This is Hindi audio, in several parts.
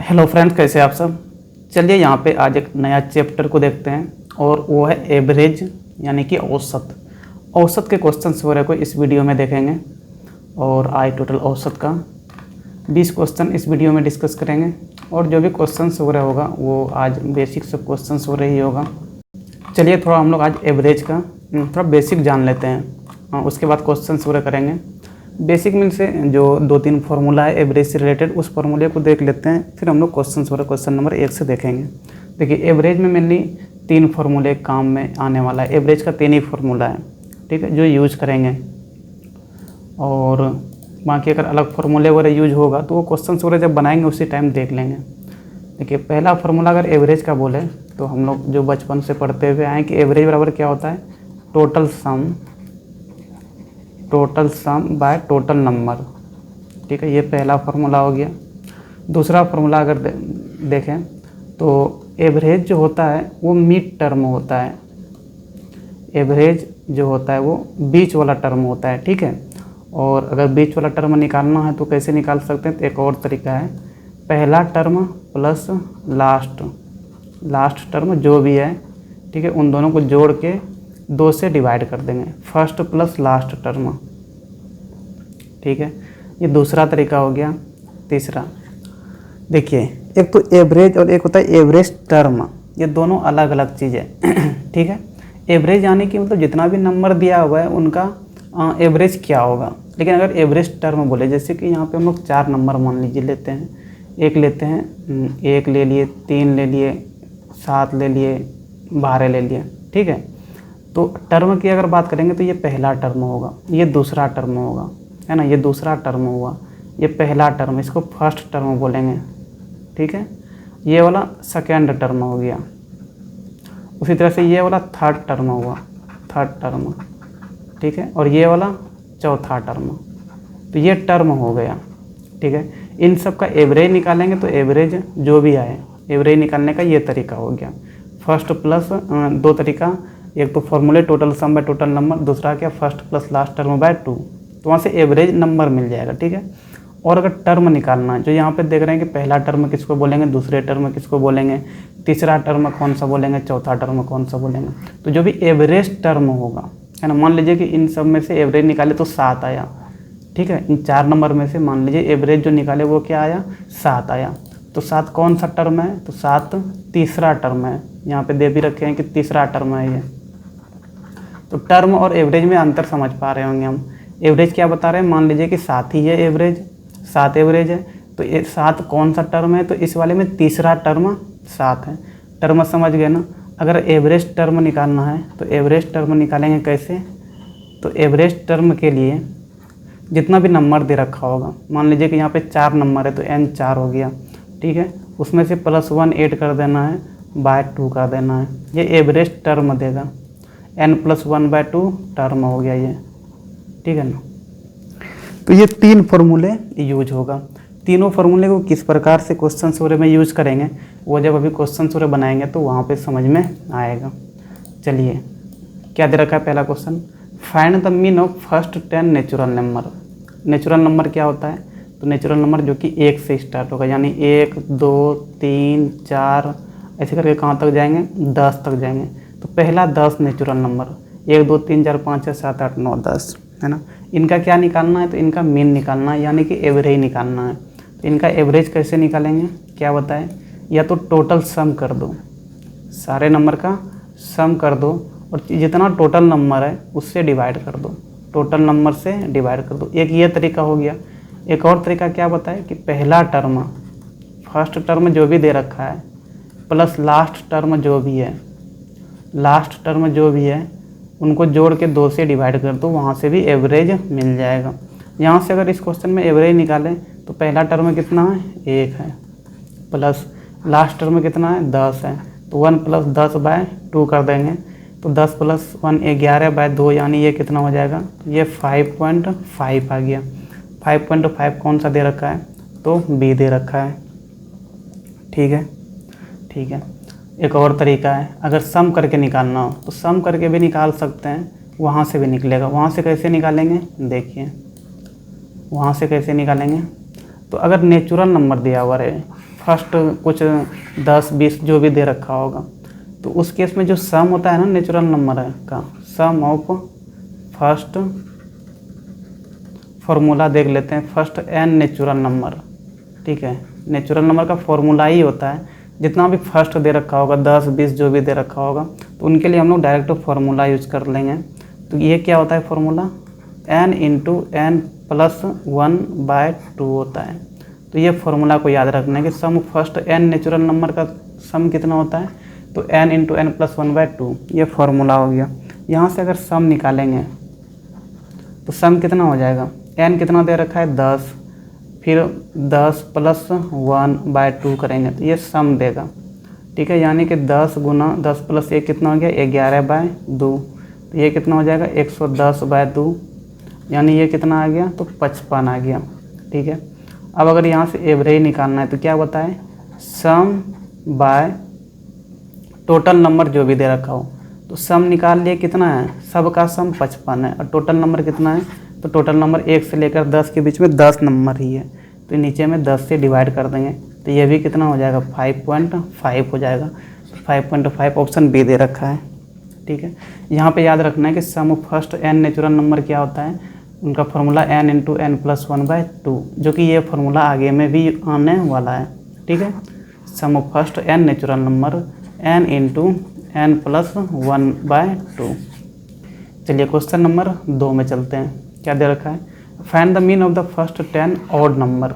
हेलो फ्रेंड्स, कैसे आप सब। चलिए यहाँ पे आज एक नया चैप्टर को देखते हैं और वो है एवरेज यानी कि औसत। औसत के क्वेश्चंस हो रहे को इस वीडियो में देखेंगे और आज टोटल औसत का 20 क्वेश्चन इस वीडियो में डिस्कस करेंगे। और जो भी क्वेश्चंस हो रहा होगा वो आज बेसिक सब क्वेश्चंस हो रही होगा। चलिए थोड़ा हम लोग आज एवरेज का थोड़ा बेसिक जान लेते हैं, उसके बाद क्वेश्चंस हो रहे करेंगे। बेसिक मीन से जो 2-3 फार्मूला है एवरेज से रिलेटेड, उस फार्मूले को देख लेते हैं, फिर हम लोग क्वेश्चन नंबर 1 से देखेंगे। देखिए एवरेज में मेनली 3 फार्मूले काम में आने वाला है। एवरेज का 3 ही फार्मूला है, ठीक है, जो यूज करेंगे। और बाकी अगर अलग फार्मूले वगैरह यूज होगा तो वो क्वेश्चन वगैरह जब बनाएंगे उसी टाइम देख लेंगे। देखिए पहला फार्मूला अगर एवरेज का बोले तो हम लोग जो बचपन से पढ़ते हुए आए कि एवरेज बराबर क्या होता है, total sum bye total number. ठीक है, ये पहला फार्मूला हो गया। दूसरा फार्मूला अगर देखें तो एवरेज जो होता है वो मिड टर्म होता है। एवरेज जो होता है वो बीच वाला टर्म होता है, ठीक है। और अगर बीच वाला टर्म निकालना है तो कैसे निकाल सकते हैं, तो एक और तरीका है, पहला टर्म प्लस लास्ट टर्म जो भी है, ठीक है, उन दोनों को जोड़ के 2 से डिवाइड कर देंगे, फर्स्ट प्लस लास्ट टर्म। ठीक है, ये दूसरा तरीका हो गया। तीसरा देखिए, एक तो एवरेज और एक होता है एवरेज टर्म, ये दोनों अलग अलग चीज़ है। ठीक है, एवरेज यानी कि मतलब जितना भी नंबर दिया हुआ है उनका एवरेज क्या होगा। लेकिन अगर एवरेज टर्म बोले, जैसे कि यहाँ पे हम लोग 4 नंबर मान लीजिए लेते हैं, एक लेते हैं, 1 ले लिए, 3 ले लिए, 7 ले लिए, 12 ले लिए, ठीक है। तो टर्म की अगर बात करेंगे तो ये पहला टर्म होगा, ये दूसरा टर्म होगा, है ना, ये दूसरा टर्म हुआ, ये पहला टर्म, इसको फर्स्ट टर्म बोलेंगे, ठीक है। ये वाला सेकेंड टर्म हो गया। उसी तरह से ये वाला थर्ड टर्म हुआ, थर्ड टर्म, ठीक है। और ये वाला चौथा टर्म, तो ये टर्म हो गया, ठीक है। इन सब का एवरेज निकालेंगे तो एवरेज जो भी आए, एवरेज निकालने का ये तरीका हो गया। फर्स्ट प्लस 2 तरीका, एक तो फॉर्मूले total sum bye total number, दूसरा क्या first plus last term by 2, तो वहाँ से एवरेज नंबर मिल जाएगा, ठीक है। और अगर टर्म निकालना है, जो यहाँ पे देख रहे हैं कि पहला टर्म किसको बोलेंगे, दूसरे टर्म किसको बोलेंगे, तीसरा टर्म कौन सा बोलेंगे, चौथा टर्म कौन सा बोलेंगे, तो जो भी एवरेज टर्म होगा, है ना, मान लीजिए कि इन सब में से एवरेज निकाले तो 7 आया, ठीक है। इन 4 नंबर में से मान लीजिए एवरेज जो निकाले वो क्या आया, 7 आया, तो 7 कौन सा टर्म है, तो 7 तीसरा टर्म है। यहाँ पे दे भी रखे हैं कि तीसरा टर्म है ये। तो टर्म और एवरेज में अंतर समझ पा रहे होंगे हम। एवरेज क्या बता रहे हैं, मान लीजिए कि 7 ही है एवरेज, 7 एवरेज है, तो ये 7 कौन सा टर्म है, तो इस वाले में तीसरा टर्म 7 है। टर्म समझ गए ना। अगर एवरेज टर्म निकालना है तो एवरेज टर्म निकालेंगे कैसे, तो एवरेज टर्म के लिए जितना भी नंबर दे रखा होगा, मान लीजिए कि यहाँ पे 4 नंबर है तो n 4 हो गया, ठीक है। उसमें से +1 ऐड कर देना है, बाय 2 कर देना है, ये एवरेज टर्म देगा। n+1/2 टर्म हो गया ये, ठीक है ना। तो ये 3 फार्मूले यूज होगा। तीनों फार्मूले को किस प्रकार से क्वेश्चन सूर्य में यूज करेंगे वो जब अभी क्वेश्चन सूर्य बनाएंगे तो वहाँ पे समझ में आएगा। चलिए क्या दे रखा है पहला question, find the mean of first 10 natural number. Natural number क्या होता है, तो नेचुरल नंबर जो कि 1 से स्टार्ट होगा, यानी 1 2 3 4 ऐसे करके कहाँ तक जाएंगे, 10 तक जाएंगे। तो पहला 10 नेचुरल नंबर, 1 2 3 4 5 6 7 8 9 10, है ना। इनका क्या निकालना है, तो इनका मीन निकालना है, यानी कि एवरेज निकालना है। तो इनका एवरेज कैसे निकालेंगे, क्या बताएं, या तो टोटल सम कर दो, सारे नंबर का सम कर दो और जितना टोटल नंबर है उससे डिवाइड कर दो, टोटल नंबर से डिवाइड कर दो। एक ये तरीका हो गया। एक और तरीका क्या बताए कि पहला टर्म, फर्स्ट टर्म जो भी दे रखा है प्लस लास्ट टर्म जो भी है, लास्ट टर्म जो भी है उनको जोड़ के 2 से डिवाइड कर दो, वहाँ से भी एवरेज मिल जाएगा। यहाँ से अगर इस क्वेश्चन में एवरेज निकालें तो पहला टर्म कितना है, 1 है, प्लस लास्ट टर्म कितना है, 10 है, तो 1 + 10/2 कर देंगे, तो 10 + 1 11/2, यानी ये कितना हो जाएगा, ये 5.5 आ गया। 5.5 कौन सा दे रखा है, तो बी दे रखा है, ठीक है, ठीक है। एक और तरीका है, अगर सम करके निकालना हो तो सम करके भी निकाल सकते हैं, वहाँ से भी निकलेगा। वहाँ से कैसे निकालेंगे, देखिए वहाँ से कैसे निकालेंगे, तो अगर नेचुरल नंबर दिया हुआ रहे फर्स्ट कुछ 10 20 जो भी दे रखा होगा, तो उस केस में जो सम होता है ना नेचुरल नंबर है का, सम ऑफ फर्स्ट फॉर्मूला देख लेते हैं, फर्स्ट n नेचुरल नंबर, ठीक है। नेचुरल नंबर का फॉर्मूला ही होता है जितना भी फर्स्ट दे रखा होगा 10 20 जो भी दे रखा होगा, तो उनके लिए हम लोग डायरेक्ट फार्मूला यूज कर लेंगे। तो ये क्या होता है formula, n into n plus 1/2 होता है। तो ये फार्मूला को याद रखना है कि सम फर्स्ट n नेचुरल नंबर का सम कितना होता है, तो n इंटू एन प्लस 1/2 ये फार्मूला हो गया। यहाँ से अगर सम निकालेंगे तो सम कितना हो जाएगा, n कितना दे रखा है 10, फिर 10 प्लस 1/2 करेंगे तो ये सम देगा, ठीक है। यानी कि 10 गुना 10 प्लस 1 कितना हो गया 11/2, तो ये कितना हो जाएगा 110/2, यानी ये कितना आ गया, तो 55 आ गया, ठीक है। अब अगर यहाँ से एवरेज निकालना है तो क्या बताएं, सम बाय टोटल नंबर जो भी दे रखा हो, तो सम निकाल लिए कितना है, सब का सम 55 है और टोटल नंबर कितना है, तो टोटल नंबर 1 से लेकर 10 के बीच में 10 नंबर ही है, तो नीचे में 10 से डिवाइड कर देंगे तो ये भी कितना हो जाएगा 5.5 हो जाएगा। 5.5 ऑप्शन बी दे रखा है, ठीक है। यहाँ पे याद रखना है कि sum of first n natural number क्या होता है, उनका formula n into n plus 1/2, जो कि ये फार्मूला आगे में भी आने वाला है, ठीक है। Sum of first n natural number n into n plus 1/2। चलिए क्वेश्चन नंबर 2 में चलते हैं, क्या दे रखा है, find the mean of the first 10 odd number.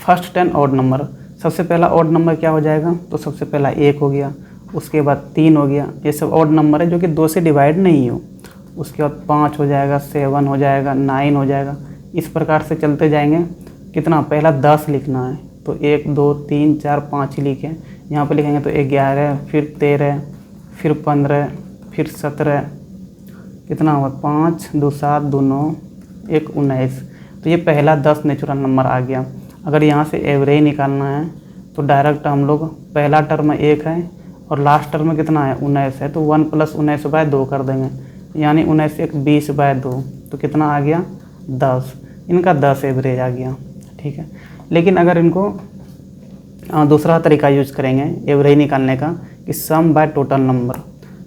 First 10 odd number, सबसे पहला ऑड नंबर क्या हो जाएगा, तो सबसे पहला 1 हो गया, उसके बाद 3 हो गया, ये सब ऑड नंबर है जो कि 2 से डिवाइड नहीं हो। उसके बाद 5 हो जाएगा, 7 हो जाएगा, 9 हो जाएगा, इस प्रकार से चलते जाएंगे। कितना, पहला 10 लिखना है तो 1 2 3 4 5 ही लिखे, यहाँ पे लिखेंगे तो 11, फिर 13, फिर 15, फिर 17, कितना हुआ 5 2 7 2 9 1 19, तो ये पहला 10 नेचुरल नंबर आ गया। अगर यहाँ से एवरेज निकालना है तो डायरेक्ट हम लोग पहला टर्म 1 है और लास्ट टर्म कितना है 19 है, तो 1 प्लस 19/2 कर देंगे, यानी 19 1 20/2, तो कितना आ गया 10, इनका 10 एवरेज आ गया, ठीक है। लेकिन अगर इनको दूसरा तरीका यूज करेंगे एवरेज निकालने का कि सम बाय टोटल नंबर,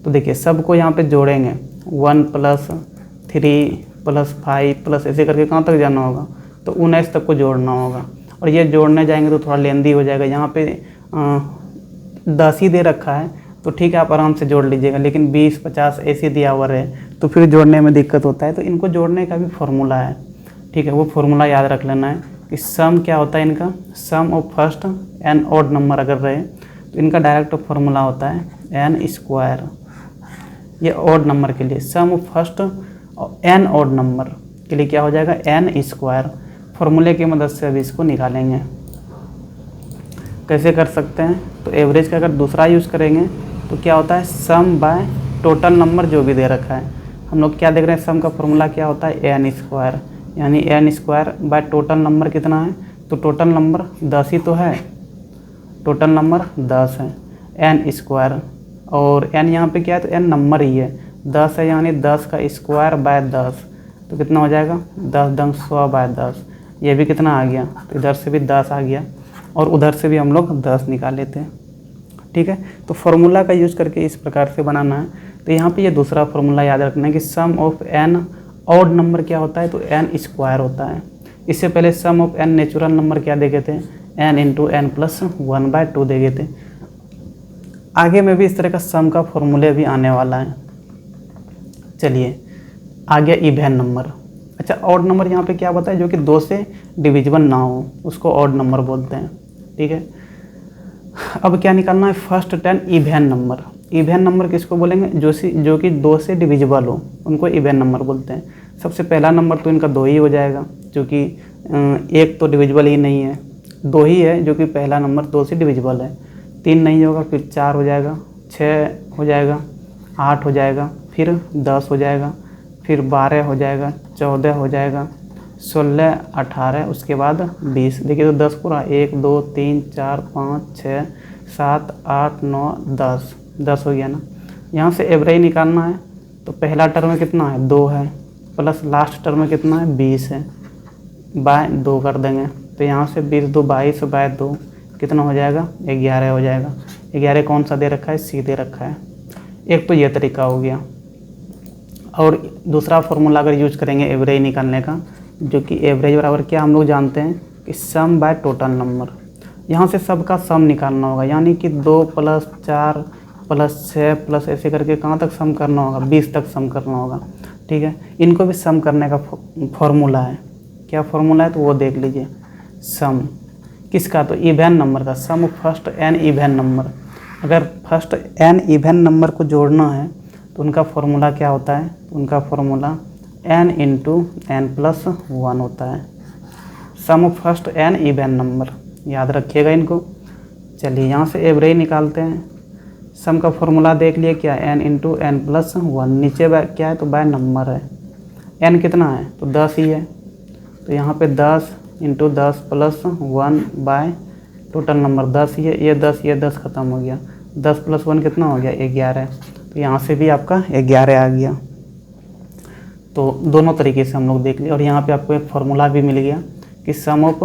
तो देखिए सबको यहाँ पे जोड़ेंगे 1 प्लस 3 प्लस 5 प्लस ऐसे करके कहाँ तक जाना होगा, तो 19 तक को जोड़ना होगा। और ये जोड़ने जाएंगे तो थोड़ा लेंदी हो जाएगा, यहाँ पे 10 ही दे रखा है तो ठीक है आप आराम से जोड़ लीजिएगा, लेकिन 20 50 ऐसे दिया हुआ है तो फिर जोड़ने में दिक्कत होता है। तो इनको जोड़ने का भी फार्मूला है, ठीक है, वो फार्मूला याद रख लेना है कि सम क्या होता है इनका, sum of first n odd number अगर रहे तो इनका डायरेक्ट फार्मूला होता है n²। ये ऑड नंबर के लिए, sum of first n odd number के लिए क्या हो जाएगा n²। फार्मूले की मदद से अभी इसको निकालेंगे। कैसे कर सकते हैं, तो एवरेज का अगर दूसरा यूज़ करेंगे तो क्या होता है सम बाय टोटल नंबर जो भी दे रखा है। हम लोग क्या देख रहे हैं, सम का फार्मूला क्या होता है n², यानी n² बाय टोटल नंबर कितना है, तो टोटल नंबर 10 ही तो है, टोटल नंबर 10 है n², और n यहाँ पे क्या है तो n नंबर ही है, 10 है, यानी 10 का स्क्वायर बाय 10, तो कितना हो जाएगा 10 10 100/10। ये भी कितना आ गया, तो इधर से भी 10 आ गया और उधर से भी हम लोग 10 निकाल लेते हैं, ठीक है। तो फार्मूला का यूज़ करके इस प्रकार से बनाना है। तो यहाँ पे ये दूसरा फार्मूला याद रखना है कि sum of n odd number क्या होता है, तो n² होता है। इससे पहले सम ऑफ n नेचुरल नंबर क्या देखे थे, n इंटू एन प्लस 1/2 देखे थे। आगे में भी इस तरह का सम का फॉर्मूले भी आने वाला है। चलिए आ गया इवन नंबर। अच्छा ऑड नंबर यहाँ पे क्या बताया, जो कि 2 से डिविजिबल ना हो उसको ऑड नंबर बोलते हैं, ठीक है। अब क्या निकालना है, first 10 even number. Even number किसको बोलेंगे, जो कि 2 से डिविजिबल हो उनको इवन नंबर बोलते हैं। सबसे पहला नंबर तो इनका 2 ही हो जाएगा, जो कि 1 तो डिविजिबल ही नहीं है, 2 ही है जो कि पहला नंबर 2 से डिविजिबल है। 3 नहीं होगा, फिर 4 हो जाएगा, 6 हो जाएगा, 8 हो जाएगा, फिर 10 हो जाएगा, फिर 12 हो जाएगा, 14 हो जाएगा, 16 18, उसके बाद 20। देखिए तो 10 पूरा 1 2 3 4 5 6 7 8 9 10 हो गया ना। यहाँ से एवरेज निकालना है तो पहला टर्म कितना है 2 है, प्लस लास्ट टर्म कितना है 20 है, बाय 2 कर देंगे तो यहाँ से 20 2 22 बाय 2 कितना हो जाएगा, 11 हो जाएगा। 11 कौन सा दे रखा है, सी दे रखा है। एक तो ये तरीका हो गया। और दूसरा फॉर्मूला अगर यूज करेंगे एवरेज निकालने का, जो कि एवरेज बराबर क्या हम लोग जानते हैं कि सम बाय टोटल नंबर। यहाँ से सबका सम निकालना होगा, यानी कि 2 + 4 + 6 प्लस ऐसे करके कहाँ तक सम करना होगा, 20 तक सम करना होगा। ठीक है, इनको भी सम करने का फॉर्मूला है। क्या फॉर्मूला है तो वो देख लीजिए। सम किसका, तो इवन नंबर का, सम फर्स्ट n इवन नंबर। अगर फर्स्ट n इवन नंबर को जोड़ना है तो उनका फॉर्मूला क्या होता है, तो उनका फॉर्मूला n × n+1 होता है। सम फर्स्ट n इवन नंबर, याद रखिएगा इनको। चलिए यहाँ से एवरेज निकालते हैं। सम का फॉर्मूला देख लिए क्या, n × n+1। नीचे क्या है तो बाय नंबर है। n कितना है तो 10 ही है, तो यहाँ पे 10 × 10+1 बाय टोटल नंबर 10 ही है। ये 10 ख़त्म हो गया, 10 + 1 कितना हो गया, 11। तो यहाँ से भी आपका 11 आ गया। तो दोनों तरीके से हम लोग देख लिए। और यहाँ पे आपको एक फार्मूला भी मिल गया कि sum of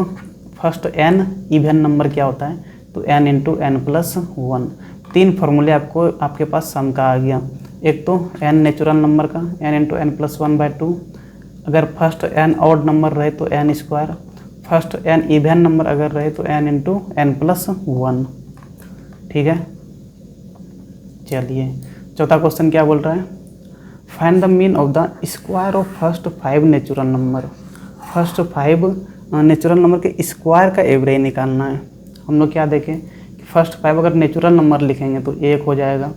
first n even number क्या होता है, तो n × n+1। 3 फार्मूले आपके पास सम का आ गया। एक तो n नेचुरल नंबर का, n × n+1/2। अगर फर्स्ट n ऑड नंबर रहे तो n²। First n even number अगर रहे तो n × n+1। ठीक है, चलिए चौथा क्वेश्चन क्या बोल रहा है, find the mean of the square of first 5 natural number. First 5 natural number के स्क्वायर का एवरेज निकालना है। हम लोग क्या देखें कि फर्स्ट 5 अगर नेचुरल नंबर लिखेंगे तो 1 हो जाएगा,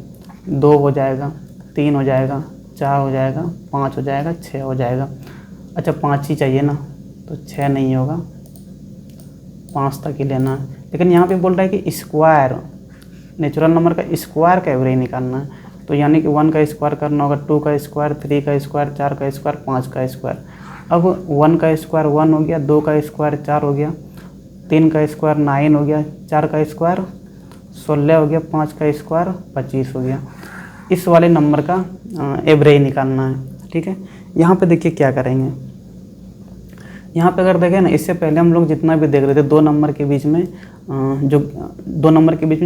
2 हो जाएगा, 3 हो जाएगा, 4 हो जाएगा, 5 हो जाएगा, 6 हो जाएगा। अच्छा 5 ही चाहिए ना, तो 6 नहीं होगा, 5 तक ही लेना है। लेकिन यहाँ पे बोल रहा है कि स्क्वायर, नेचुरल नंबर का स्क्वायर का एवरेज निकालना है। तो यानी कि 1 का स्क्वायर करना होगा, 2 का स्क्वायर, 3 का स्क्वायर, 4 का स्क्वायर, 5 का स्क्वायर। अब 1 का स्क्वायर 1 हो गया, 2 का स्क्वायर 4 हो गया, 3 का स्क्वायर 9 हो गया, 4 का स्क्वायर 16 हो गया, 5 का स्क्वायर 25 हो गया। इस वाले नंबर का एवरेज निकालना है। ठीक है, यहाँ पे देखिए क्या करेंगे। यहाँ पे अगर देखें ना, इससे पहले हम लोग जितना भी देख रहे थे, 2 नंबर के बीच में जो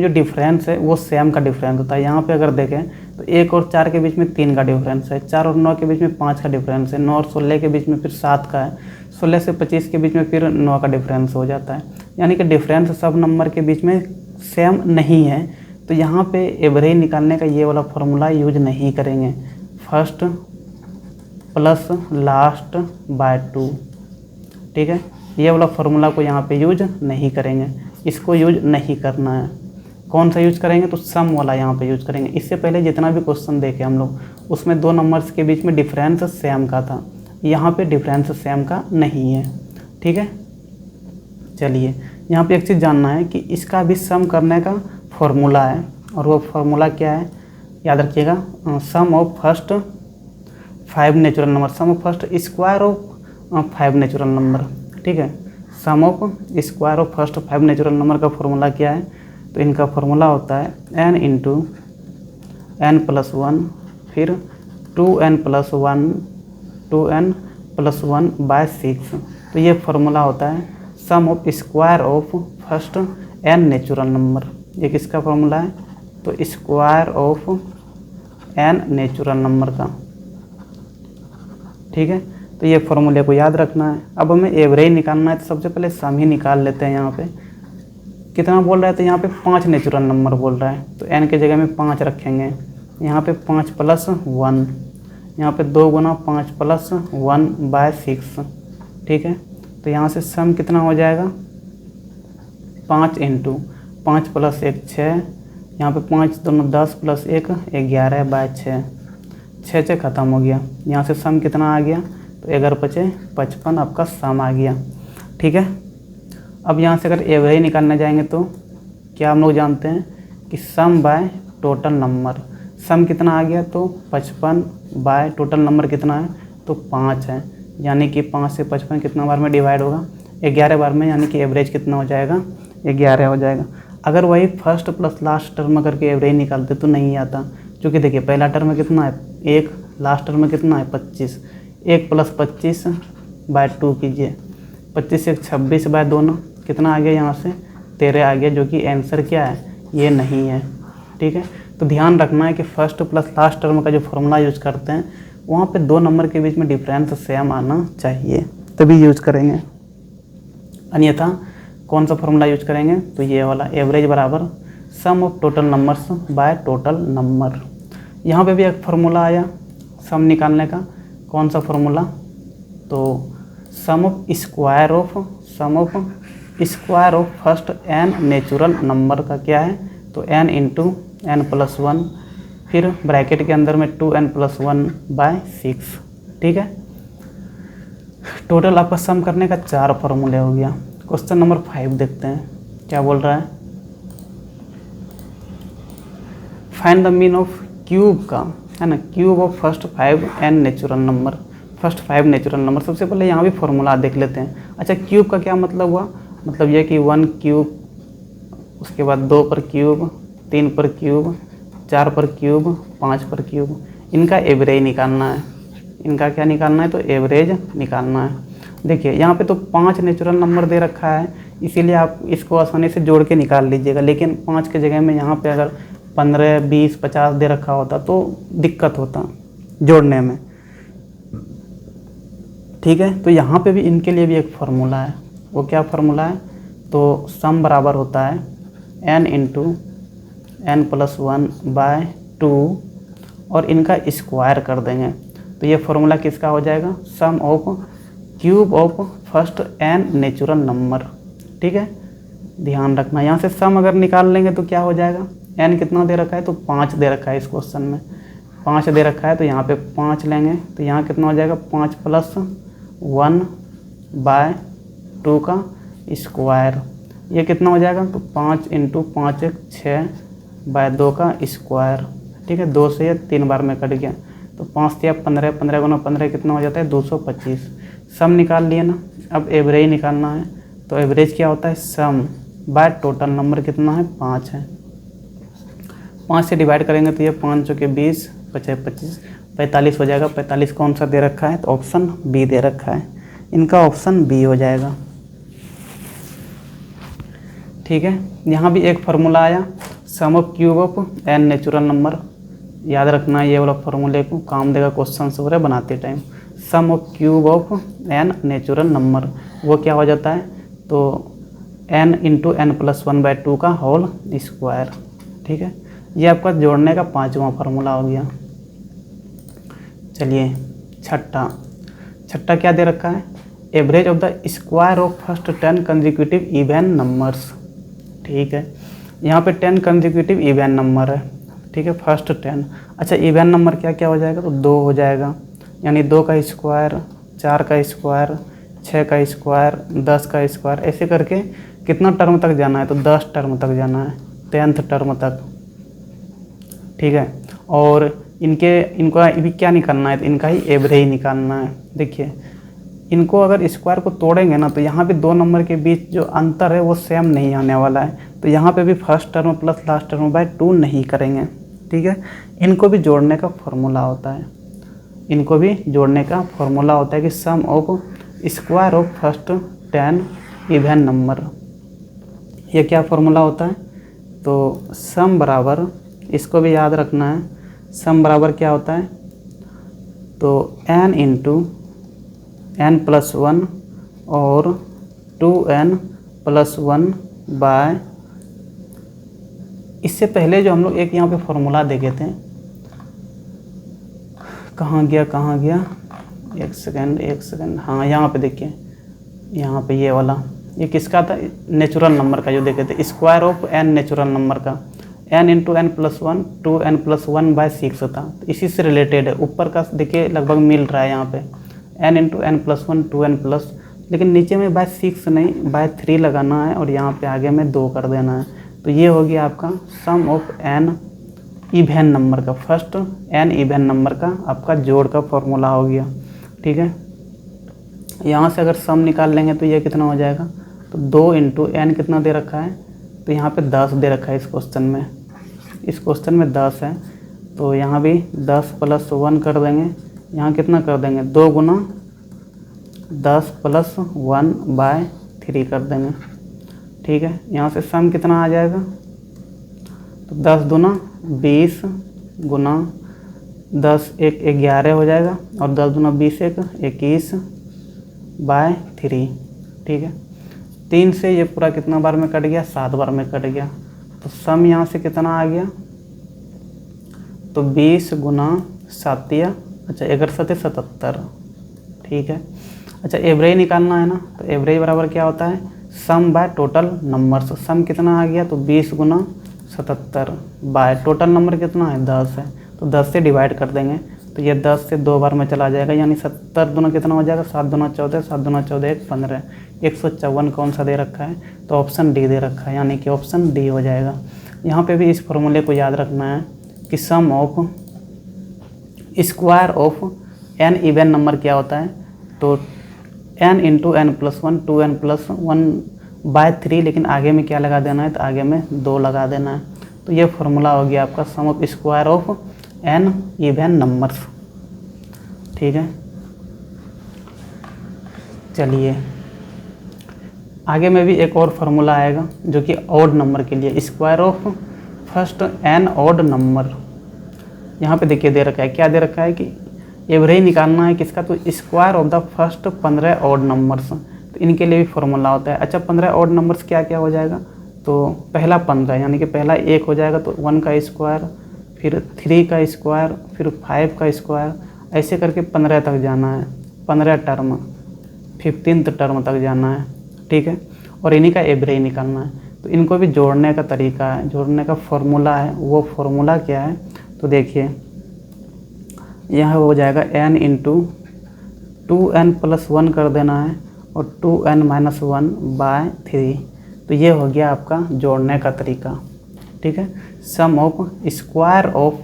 डिफरेंस है वो सेम का डिफरेंस होता है। यहाँ पे अगर देखें तो 1 और 4 के बीच में 3 का डिफरेंस है, 4 और 9 के बीच में 5 का डिफरेंस है, 9 और 16 के बीच में फिर 7 का है, 16 से 25 के बीच में फिर 9 का डिफरेंस हो जाता है। यानी कि डिफरेंस सब नंबर के बीच में सेम नहीं है। तो यहाँ पे एवरेज निकालने का ये वाला फॉर्मूला यूज नहीं करेंगे, फर्स्ट प्लस लास्ट बाय 2। ठीक है, ये वाला फॉर्मूला को यहाँ पे यूज नहीं करेंगे, इसको यूज नहीं करना है। कौन सा यूज करेंगे, तो सम वाला यहाँ पे यूज करेंगे। इससे पहले जितना भी क्वेश्चन देखे हम लोग, उसमें 2 नंबर्स के बीच में डिफरेंस सेम का था, यहाँ पे डिफरेंस सेम का नहीं है। ठीक है, चलिए यहाँ पे एक चीज़ जानना है कि इसका भी सम करने का फॉर्मूला है, और वो फार्मूला क्या है, याद रखिएगा। Sum of first 5 natural number, sum of first square of 5 natural number. ठीक है, sum of square of first 5 natural number का फॉर्मूला क्या है, तो इनका फॉर्मूला होता है n × n+1 फिर 2n+1/6। तो ये फॉर्मूला होता है sum of square of first n natural number. ये किसका फॉर्मूला है, तो square of n natural number का। ठीक है, तो ये फॉर्मूले को याद रखना है। अब हमें एवरेज निकालना है, तो सबसे पहले सम ही निकाल लेते हैं। यहाँ पे कितना बोल रहा है, तो यहाँ पे 5 नेचुरल नंबर बोल रहा है, तो n के जगह में 5 रखेंगे। यहाँ पे 5 + 1, यहाँ पे 2 × 5 + 1/6। ठीक है, तो यहाँ से सम कितना हो जाएगा, 5 × 5 + 1 6, यहाँ पे 5 दोनों 10 + 1 11/6, 6 ख़त्म हो गया। यहाँ से सम कितना आ गया, तो 11×5 = 55 आपका सम आ गया। ठीक है, अब यहाँ से अगर एवरेज निकालने जाएंगे तो क्या हम लोग जानते हैं कि सम बाय टोटल नंबर। सम कितना आ गया, तो 55 बाय टोटल नंबर कितना है, तो 5 है। यानी कि 5 से 55 कितना बार में डिवाइड होगा, 11 बार में, यानी कि एवरेज कितना हो जाएगा, 11 हो जाएगा। अगर वही फर्स्ट प्लस लास्ट टर्म करके एवरेज निकालते तो नहीं आता, क्योंकि देखिए पहला टर्म में कितना है 1, लास्ट टर्म में कितना है 25, 1 + 25/2 कीजिए, 25 एक 26 बाय 2 ना कितना आ गया यहाँ से 13 आ गया, जो कि आंसर क्या है, ये नहीं है। ठीक है, तो ध्यान रखना है कि फर्स्ट प्लस लास्ट टर्म का जो फॉर्मूला यूज करते हैं वहाँ पे 2 नंबर के बीच में डिफरेंस सेम आना चाहिए, तभी यूज करेंगे, अन्यथा कौन सा फॉर्मूला यूज करेंगे, तो ये वाला एवरेज बराबर sum of total numbers by total number. यहाँ पे भी एक फार्मूला आया सम निकालने का, कौन सा फार्मूला, तो sum of square of first n natural number का क्या है, तो n इंटू n प्लस 1, फिर ब्रैकेट के अंदर में 2n प्लस 1 बाय 6। ठीक है, टोटल आपका सम करने का 4 फार्मूले हो गया। क्वेश्चन नंबर 5 देखते हैं क्या बोल रहा है। Find the mean of cube का, है ना, cube of first 5 n natural number, first 5 natural number. सबसे पहले यहाँ भी फॉर्मूला देख लेते हैं। अच्छा, क्यूब का क्या मतलब हुआ, मतलब यह कि 1 क्यूब, उसके बाद 2 पर क्यूब, 3 पर क्यूब, 4 पर क्यूब, 5 पर क्यूब, इनका एवरेज निकालना है। इनका क्या निकालना है, तो एवरेज निकालना है। देखिए यहाँ पे तो 5 नेचुरल नंबर दे रखा है, इसीलिए आप इसको आसानी से जोड़ के निकाल लीजिएगा, लेकिन 5 के जगह में यहाँ पे अगर 15, 20, 50 दे रखा होता तो दिक्कत होता जोड़ने में। ठीक है, तो यहाँ पे भी इनके लिए भी एक फार्मूला है। वो क्या फार्मूला है, तो सम बराबर होता है n into n plus 1 by 2 और इनका स्क्वायर कर देंगे, तो ये फार्मूला किसका हो जाएगा, sum of cube of first n natural number. ठीक है, ध्यान रखना, यहाँ से सम अगर निकाल लेंगे तो क्या हो जाएगा, n कितना दे रखा है, तो 5 दे रखा है इस क्वेश्चन में, 5 दे रखा है, तो यहाँ पे 5 लेंगे, तो यहाँ कितना हो जाएगा, 5 प्लस 1 बाय 2 का स्क्वायर, ये कितना हो जाएगा, तो 5 इंटू 5 एक 6 बाय 2 का स्क्वायर। ठीक है, 2 से ये 3 बार में कट गया, तो 5 से 15, 15 गुना 15 कितना हो जाता है, 225। सम निकाल लिए ना, अब एवरेज निकालना है, तो एवरेज क्या होता है, सम बाय टोटल नंबर कितना है, 5 है। 5 से डिवाइड करेंगे तो ये 5 के 20, 25, 45 हो जाएगा। 45 कौन सा दे रखा है, तो ऑप्शन बी दे रखा है, इनका ऑप्शन बी हो जाएगा। ठीक है, यहाँ भी एक फार्मूला आया, sum of cube of n natural number, याद रखना ये वाला फार्मूले को काम देगा क्वेश्चन वगैरह बनाते time. Sum of cube of n natural number वो क्या हो जाता है, तो n into n plus 1 by 2 का होल स्क्वायर। ठीक है, ये आपका जोड़ने का 5वां फार्मूला हो गया। चलिए छठा क्या दे रखा है, average of the square of first 10 consecutive even numbers. ठीक है, यहाँ पे 10 कंजिक्यूटिव इवन नंबर है। ठीक है, फर्स्ट 10। अच्छा, इवन नंबर क्या क्या हो जाएगा, तो 2 हो जाएगा, यानी 2 का स्क्वायर, 4 का स्क्वायर, 6 का स्क्वायर, 10 का स्क्वायर, ऐसे करके कितना टर्म तक जाना है, तो 10 टर्म तक जाना है, 10th टर्म तक। ठीक है, और इनका भी क्या निकालना है, तो इनका ही एवरेज निकालना है। देखिए इनको अगर स्क्वायर को तोड़ेंगे ना, तो यहाँ पे 2 नंबर के बीच जो अंतर है वो सेम नहीं आने वाला है, तो यहाँ पे भी first term plus last term by 2 नहीं करेंगे। ठीक है, इनको भी जोड़ने का फॉर्मूला होता है, इनको भी जोड़ने का फॉर्मूला होता है कि sum of square of first 10 even number. ये क्या फार्मूला होता है, तो सम बराबर, इसको भी याद रखना है, सम बराबर क्या होता है, तो n इंटू n प्लस 1 और 2n प्लस 1 बाय, इससे पहले जो हम लोग एक यहाँ पे फॉर्मूला देखे थे, कहाँ गया, एक सेकंड, हाँ यहाँ पे देखिए, यहाँ पे ये वाला, ये किसका था, नेचुरल नंबर का जो देखे थे, square of n natural number का, n into n plus 1 2n plus 1 by 6 था, तो इसी से रिलेटेड है। ऊपर का देखिए लगभग मिल रहा है यहाँ पे, n into n plus 1 2n plus, लेकिन नीचे में बाय 6 नहीं बाय 3 लगाना है, और यहाँ पे आगे में 2 कर देना है। तो ये हो गया आपका sum of n even number का, फर्स्ट n इवन नंबर का आपका जोड़ का फॉर्मूला हो गया। ठीक है, यहाँ से अगर सम निकाल लेंगे तो ये कितना हो जाएगा, तो 2 इंटू n कितना दे रखा है, तो यहाँ पे 10 दे रखा है इस क्वेश्चन में 10 है, तो यहाँ भी 10 प्लस 1 कर देंगे, यहाँ कितना कर देंगे, 2 गुना 10 + 1/3 कर देंगे। ठीक है, यहाँ से सम कितना आ जाएगा, तो 10 दूना 20 गुना 10 एक 11 हो जाएगा, और 10 दूना 20 एक 21/3। ठीक है, 3 से ये पूरा कितना बार में कट गया, 7 बार में कट गया। तो सम यहाँ से कितना आ गया, तो 20 गुना 7 अच्छा 11 7 77। ठीक है, अच्छा एवरेज निकालना है ना, तो एवरेज बराबर क्या होता है, सम बाय टोटल नंबर्स। सम कितना आ गया, तो 20 गुना 77 बाय टोटल नंबर कितना है 10 है, तो 10 से डिवाइड कर देंगे, तो ये 10 से 2 बार में चला जाएगा, यानी 70 दूना कितना हो जाएगा, 7 दूना 14 7 दूना 14 1 15 154 कौन सा दे रखा है, तो ऑप्शन डी दे रखा है, यानी कि ऑप्शन डी हो जाएगा। यहाँ पे भी इस फॉर्मूले को याद रखना है कि sum of square of n even number क्या होता है, तो n into n plus 1 2n plus 1/3, लेकिन आगे में क्या लगा देना है, तो आगे में 2 लगा देना है। तो ये फॉर्मूला हो गया आपका sum of square of n even numbers. ठीक है, चलिए आगे में भी एक और फार्मूला आएगा जो कि ऑड नंबर के लिए, square of first n odd number. यहाँ पे देखिए दे रखा है, क्या दे रखा है कि एवरेज निकालना है किसका, तो square of the first 15 odd numbers. तो इनके लिए भी फॉर्मूला होता है। अच्छा 15 ऑड नंबर्स क्या क्या हो जाएगा, तो पहला 15 यानी कि पहला 1 हो जाएगा, तो 1 का स्क्वायर, फिर 3 का स्क्वायर, फिर 5 का स्क्वायर, ऐसे करके 15 तक जाना है, 15 टर्म 15th टर्म तक जाना है। ठीक है, और इन्हीं का एवरेज निकालना है। तो इनको भी जोड़ने का तरीका है, जोड़ने का फॉर्मूला है। वो फॉर्मूला क्या है, तो देखिए यह हो जाएगा n इंटू 2n + 1 कर देना है, और 2n - 1/3। तो ये हो गया आपका जोड़ने का तरीका। ठीक है, sum of square of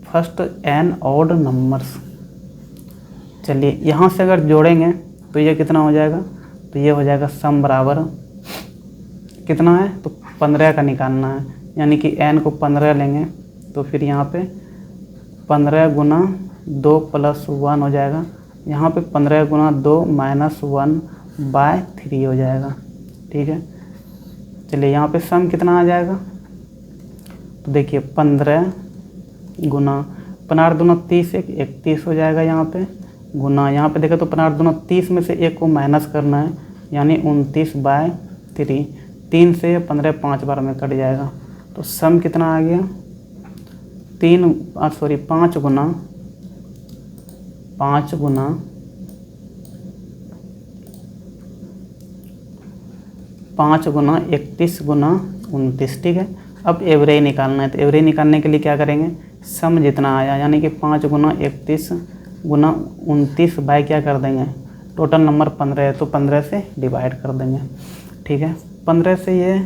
first n odd numbers. चलिए यहाँ से अगर जोड़ेंगे तो ये कितना हो जाएगा, तो ये हो जाएगा सम बराबर कितना है, तो 15 का निकालना है, यानी कि n को 15 लेंगे, तो फिर यहाँ पे 15 गुना 2 + 1 हो जाएगा, यहाँ पे 15 गुना 2 - 1/3 हो जाएगा। ठीक है, चलिए यहाँ पे सम कितना आ जाएगा, तो देखिए 15 गुना 15 दूना 30 एक 31 हो जाएगा, यहाँ पे गुना, यहाँ पे देखें तो 15 दूना 30 में से 1 को माइनस करना है, यानी 29/3। 3 से 15 5 बार में कट जाएगा, तो सम कितना आ गया, 5 गुना 5 गुना 31 गुना 29। ठीक है, अब एवरेज निकालना है, तो एवरेज निकालने के लिए क्या करेंगे, सम जितना आया यानी कि 5 गुना 31 गुना 29 बाय क्या कर देंगे, टोटल नंबर 15 है तो 15 से डिवाइड कर देंगे। ठीक है, 15 से ये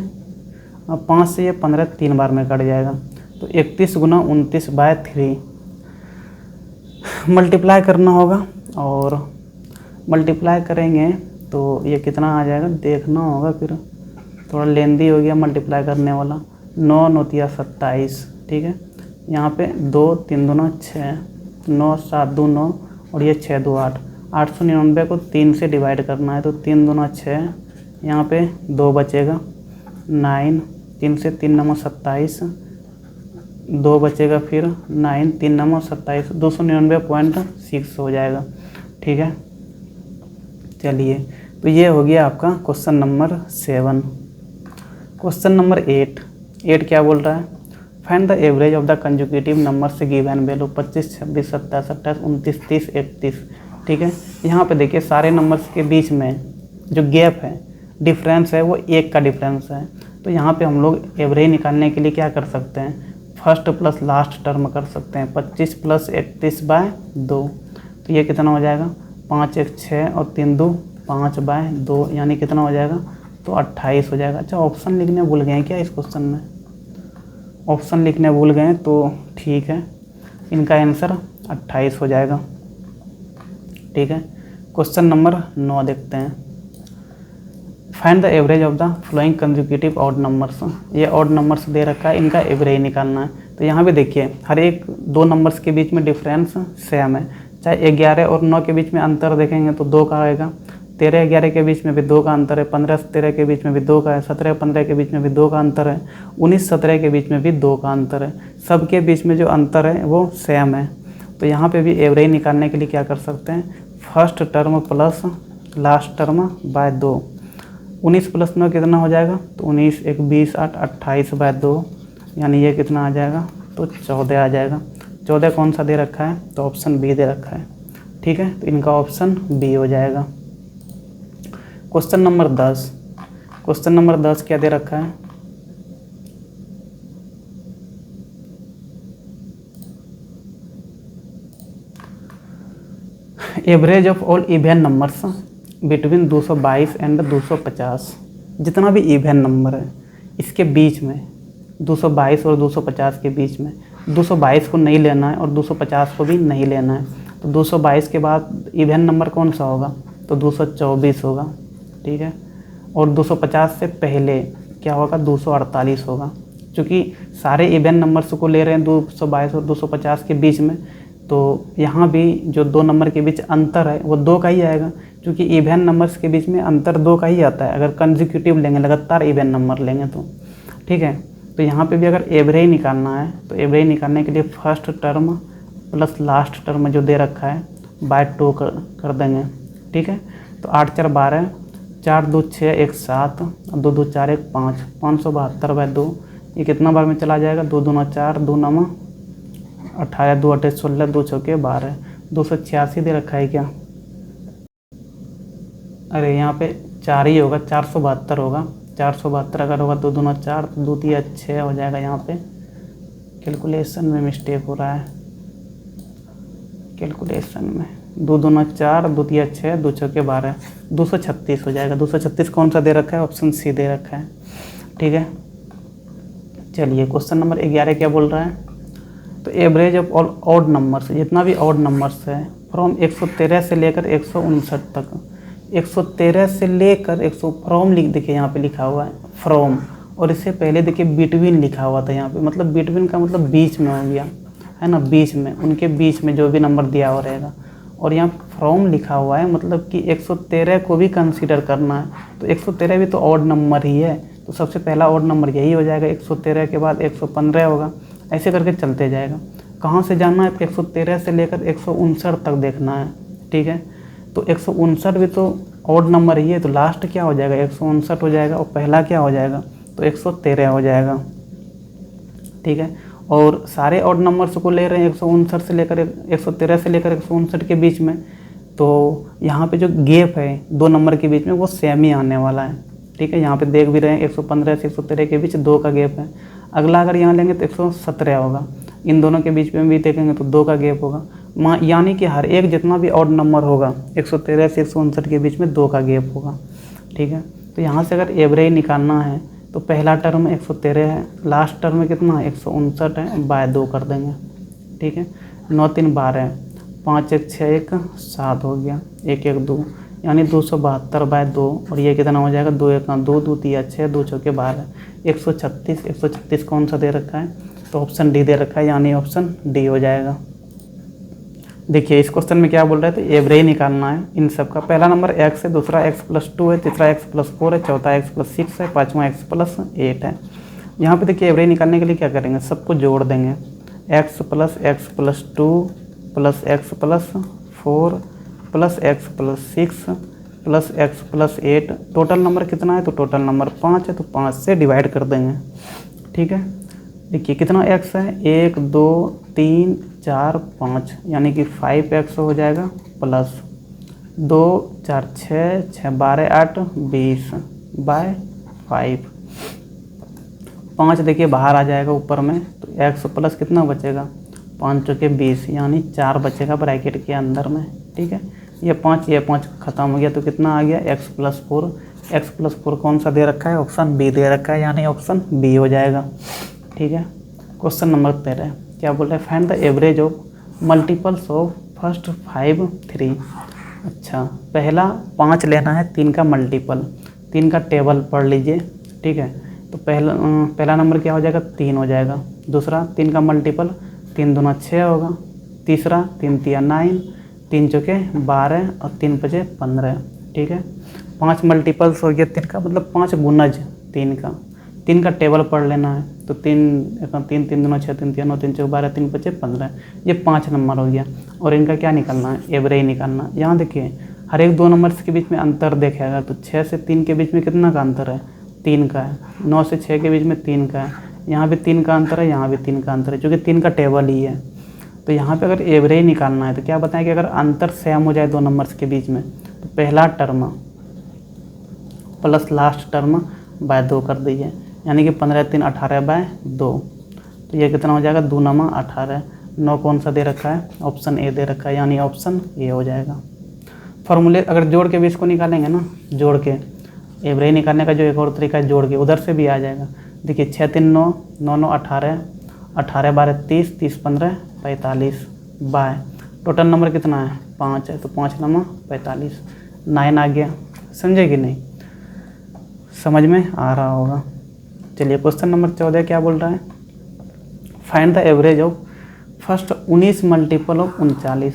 5 से ये 15 3 बार में कट जाएगा, तो 31 गुना 29/3 मल्टीप्लाई करना होगा, और मल्टीप्लाई करेंगे तो ये कितना आ जाएगा देखना होगा, फिर थोड़ा लेंदी हो गया मल्टीप्लाई करने वाला। 9 9 27। ठीक है, यहाँ पे 2 3 दूना 6, 9 7 2 9, और ये 6 2 8। 899 को 3 से डिवाइड करना है, तो 3 दूना 6, यहाँ पे 2 बचेगा 9, 3 से 3 9 27, 2 बचेगा फिर 9, 3 9 27, 299.6 हो जाएगा। ठीक है, चलिए तो ये हो गया आपका क्वेश्चन नंबर 7। क्वेश्चन नंबर 8 क्या बोल रहा है, find the average of the conjugative number से गिवन वैल्यू 25 26 27 28 29 30 31। ठीक है, यहाँ पे देखिए सारे नंबर्स के बीच में जो गैप है, डिफरेंस है, वो 1 का डिफरेंस है। तो यहाँ पे हम लोग एवरेज निकालने के लिए क्या कर सकते हैं, फर्स्ट प्लस लास्ट टर्म कर सकते हैं, 25 + 31/2। तो ये कितना हो जाएगा, 5 1 6 और 3 2 5/2, यानी कितना हो जाएगा, तो 28 हो जाएगा। अच्छा ऑप्शन लिखने भूल गए हैं क्या इस क्वेश्चन में, ऑप्शन लिखने भूल गए तो ठीक है, इनका आंसर 28 हो जाएगा। ठीक है, क्वेश्चन नंबर 9 देखते हैं, find the average of the flowing conjugative odd numbers. ये ऑड नंबर्स दे रखा है, इनका एवरेज निकालना है। तो यहाँ पे देखिए हर एक 2 नंबर्स के बीच में डिफरेंस सेम है, चाहे 11 और 9 के बीच में अंतर देखेंगे तो 2 का आएगा, 13 11 के बीच में भी 2 का अंतर है, 15 13 के बीच में भी 2 का है, 17 15 के बीच में भी 2 का अंतर है, 19 17 के बीच में भी 2 का अंतर है। सबके बीच में जो अंतर है वो सेम है। तो यहाँ पे भी एवरेज निकालने के लिए क्या कर सकते हैं, first term plus last term by 2। 19 + 9 कितना हो जाएगा, तो 19 1 20 8 28 बाय 2, यानी ये कितना आ जाएगा, तो 14 आ जाएगा। 14 कौन सा दे रखा है, तो ऑप्शन बी दे रखा है। ठीक है, तो इनका ऑप्शन बी हो जाएगा। क्वेश्चन नंबर 10, क्वेश्चन नंबर 10 क्या दे रखा है, average of all even numbers between 222 and 250। जितना भी इवन नंबर है इसके बीच में 222 और 250 के बीच में 222 को नहीं लेना है और 250 को भी नहीं लेना है। तो 222 के बाद इवन नंबर कौन सा होगा, तो 224 होगा। ठीक है, और 250 से पहले क्या होगा, 248 होगा। क्योंकि सारे इवन नंबर्स को ले रहे हैं 222 और 250 के बीच में, तो यहाँ भी जो 2 नंबर के बीच अंतर है वो 2 का ही आएगा। क्योंकि इवन नंबर्स के बीच में अंतर 2 का ही आता है अगर कंसेक्यूटिव लेंगे, लगातार इवन नंबर लेंगे तो। ठीक है, तो यहाँ पे भी अगर एवरेज निकालना है तो एवरेज निकालने के लिए first term plus last term जो दे रखा है बाय 2 कर देंगे। ठीक है, तो 8 4 12, 4 2 6 1 7, 2 2 4 1 5, 572 बाय 2। ये कितना बार में चला जाएगा, 2 2 4 2 9 18, 2 8 16, 2 चौके 12, 286 दे रखा है क्या, अरे यहाँ पे 4 ही होगा, 472 होगा। 472 अगर होगा 2 2 4, 2 3 6 हो जाएगा। यहाँ पे कैलकुलेशन में मिस्टेक हो रहा है, कैलकुलेशन में 2 2 4, 2 3 6, 2 चौके 12, 236 हो जाएगा। 236 कौन सा दे रखा है, ऑप्शन सी दे रखा है। ठीक है, चलिए क्वेश्चन नंबर 11 क्या बोल रहा है, तो average of all odd numbers, जितना भी ऑड नंबर्स है फ्रॉम 113 से लेकर 159 तक। 113 से लेकर 100 फ्रॉम देखिए यहाँ पे लिखा हुआ है फ्रॉम, और इससे पहले देखिए बिटवीन लिखा हुआ था यहाँ पे, मतलब बिटवीन का मतलब बीच में हो गया है ना, बीच में, उनके बीच में जो भी नंबर दिया हुआ रहेगा। और यहाँ फ्रॉम लिखा हुआ है मतलब कि 113 को भी कंसीडर करना है, तो 113 भी तो ऑड नंबर ही है, तो सबसे पहला ऑड नंबर यही हो जाएगा। 113 के बाद 115 होगा, ऐसे करके चलते जाएगा। कहाँ से जानना है, 113 से लेकर 159 तक देखना है। ठीक है, तो 159 भी तो ऑड नंबर ही है, तो लास्ट क्या हो जाएगा, 159 हो जाएगा, और पहला क्या हो जाएगा, तो 113 हो जाएगा। ठीक है, और सारे ऑड नंबर्स को ले रहे हैं 159 से लेकर 113 से लेकर 159 के बीच में, तो यहाँ पे जो गैप है 2 नंबर के बीच में वो सेम ही आने वाला है। ठीक है, यहाँ पे देख भी रहे हैं 115 से 113 के बीच 2 का गैप है। अगला अगर यहाँ लेंगे तो 117 होगा, इन दोनों के बीच में भी देखेंगे तो 2 का गैप होगा। यानी कि हर एक जितना भी ऑड नंबर होगा 113 से 159 के बीच में 2 का गैप होगा। ठीक है, तो यहाँ से अगर एवरेज निकालना है तो पहला टर्म 113 है, लास्ट टर्म कितना है 159 है, बाय 2 कर देंगे। ठीक है, 9 3 12, 5 1 6 1 7 हो गया, 1 1 2, यानी 272 बाय 2, और ये कितना हो जाएगा, 2 1 2, 2 3 6, 2 चौके 12, 136। 136 कौन सा दे रखा है, तो ऑप्शन डी दे रखा है, यानी ऑप्शन डी हो जाएगा। देखिए इस क्वेश्चन में क्या बोल रहे थे, एवरेज निकालना है इन सब का। पहला नंबर x है, दूसरा x+2 है, तीसरा x+4 है, चौथा x+6 है, पाँचवा x+8 है। यहाँ पे देखिए एवरेज निकालने के लिए क्या करेंगे, सबको जोड़ देंगे, x + x+2 + x+4 + x+6 + x+8। Total number कितना है, तो टोटल नंबर 5 है, तो 5 से डिवाइड कर देंगे। ठीक है, देखिए कितना x है, 1 2 3 4 5, यानी कि 5x हो जाएगा, प्लस 2 4 6 6 12 8 20 बाय 5। 5 देखिए बाहर आ जाएगा ऊपर में, तो x प्लस कितना बचेगा, 5 चौके 20, यानी 4 बचेगा ब्रैकेट के अंदर में। ठीक है, ये 5 खत्म हो गया, तो कितना आ गया, x+4। x+4 कौन सा दे रखा है, ऑप्शन बी दे रखा है, यानी ऑप्शन बी हो जाएगा। ठीक है, क्वेश्चन नंबर 13 क्या बोल रहा है, find the average of multiples of first 5 3। अच्छा, पहला 5 लेना है, 3 का मल्टीपल, 3 का टेबल पढ़ लीजिए। ठीक है, तो पहला नंबर क्या हो जाएगा, 3 हो जाएगा। दूसरा 3 का मल्टीपल, 3 दूना 6 होगा। तीसरा 3 तिया 9, 3 चौके 12 और 3 5 15, ठीक है। 5 मल्टीपल्स हो गया 3 का, मतलब 5 गुणज 3 का। 3 का टेबल पढ़ लेना है, तो 3 3 दूना 6 3 3 9 3 4 12 3 5 15, ये 5 नंबर हो गया। और इनका क्या निकालना है, एवरेज निकालना। यहाँ देखिए हर एक 2 नंबर्स के बीच में अंतर देखेगा, तो 6 से 3 के बीच में कितना का अंतर है, 3 का है। 9 से 6 के बीच में 3 का है, यहाँ भी 3 का अंतर है, यहाँ भी 3 का अंतर है, क्योंकि 3 का टेबल ही है। तो यहाँ पे अगर एवरेज निकालना है तो क्या बताएं कि अगर अंतर सेम हो जाए 2 नंबर्स के बीच में, तो पहला term plus last term by 2 कर दीजिए, यानी कि 15 3 18 बाय 2। तो ये कितना हो जाएगा, 2 9 18। 9 कौन सा दे रखा है, ऑप्शन ए दे रखा है, यानी ऑप्शन ए हो जाएगा। फॉर्मूले अगर जोड़ के भी इसको निकालेंगे ना, जोड़ के एवरेज निकालने का जो एक और तरीका है, जोड़ के उधर से भी आ जाएगा। देखिए 6 3 9 9 9 18, 18 12 30, 30 15 45 बाय टोटल नंबर कितना है, 5 है, तो 5 9 45, 9 आ गया। समझे कि नहीं, समझ में आ रहा होगा। चलिए क्वेश्चन नंबर 14 क्या बोल रहा है, find the average of first 19 multiple of 39।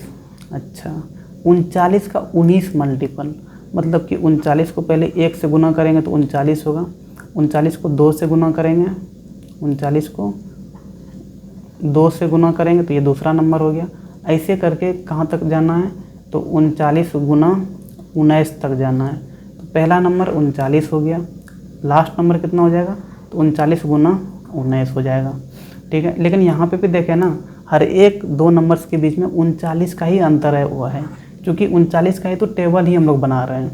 अच्छा 39 का 19 मल्टीपल, मतलब कि 39 को पहले 1 से गुना करेंगे तो 39 होगा, 39 को 2 से गुना करेंगे, 39 को 2 से गुना करेंगे तो ये दूसरा नंबर हो गया। ऐसे करके कहाँ तक जाना है, तो 39 गुना 19 तक जाना है। तो पहला नंबर 39 हो गया, लास्ट नंबर कितना हो जाएगा, तो 39 गुना 19 हो जाएगा। ठीक है, लेकिन यहाँ पे भी देखें ना, हर एक 2 नंबर्स के बीच में 39 का ही अंतर है हुआ है, क्योंकि 39 का ही तो टेबल ही हम लोग बना रहे हैं,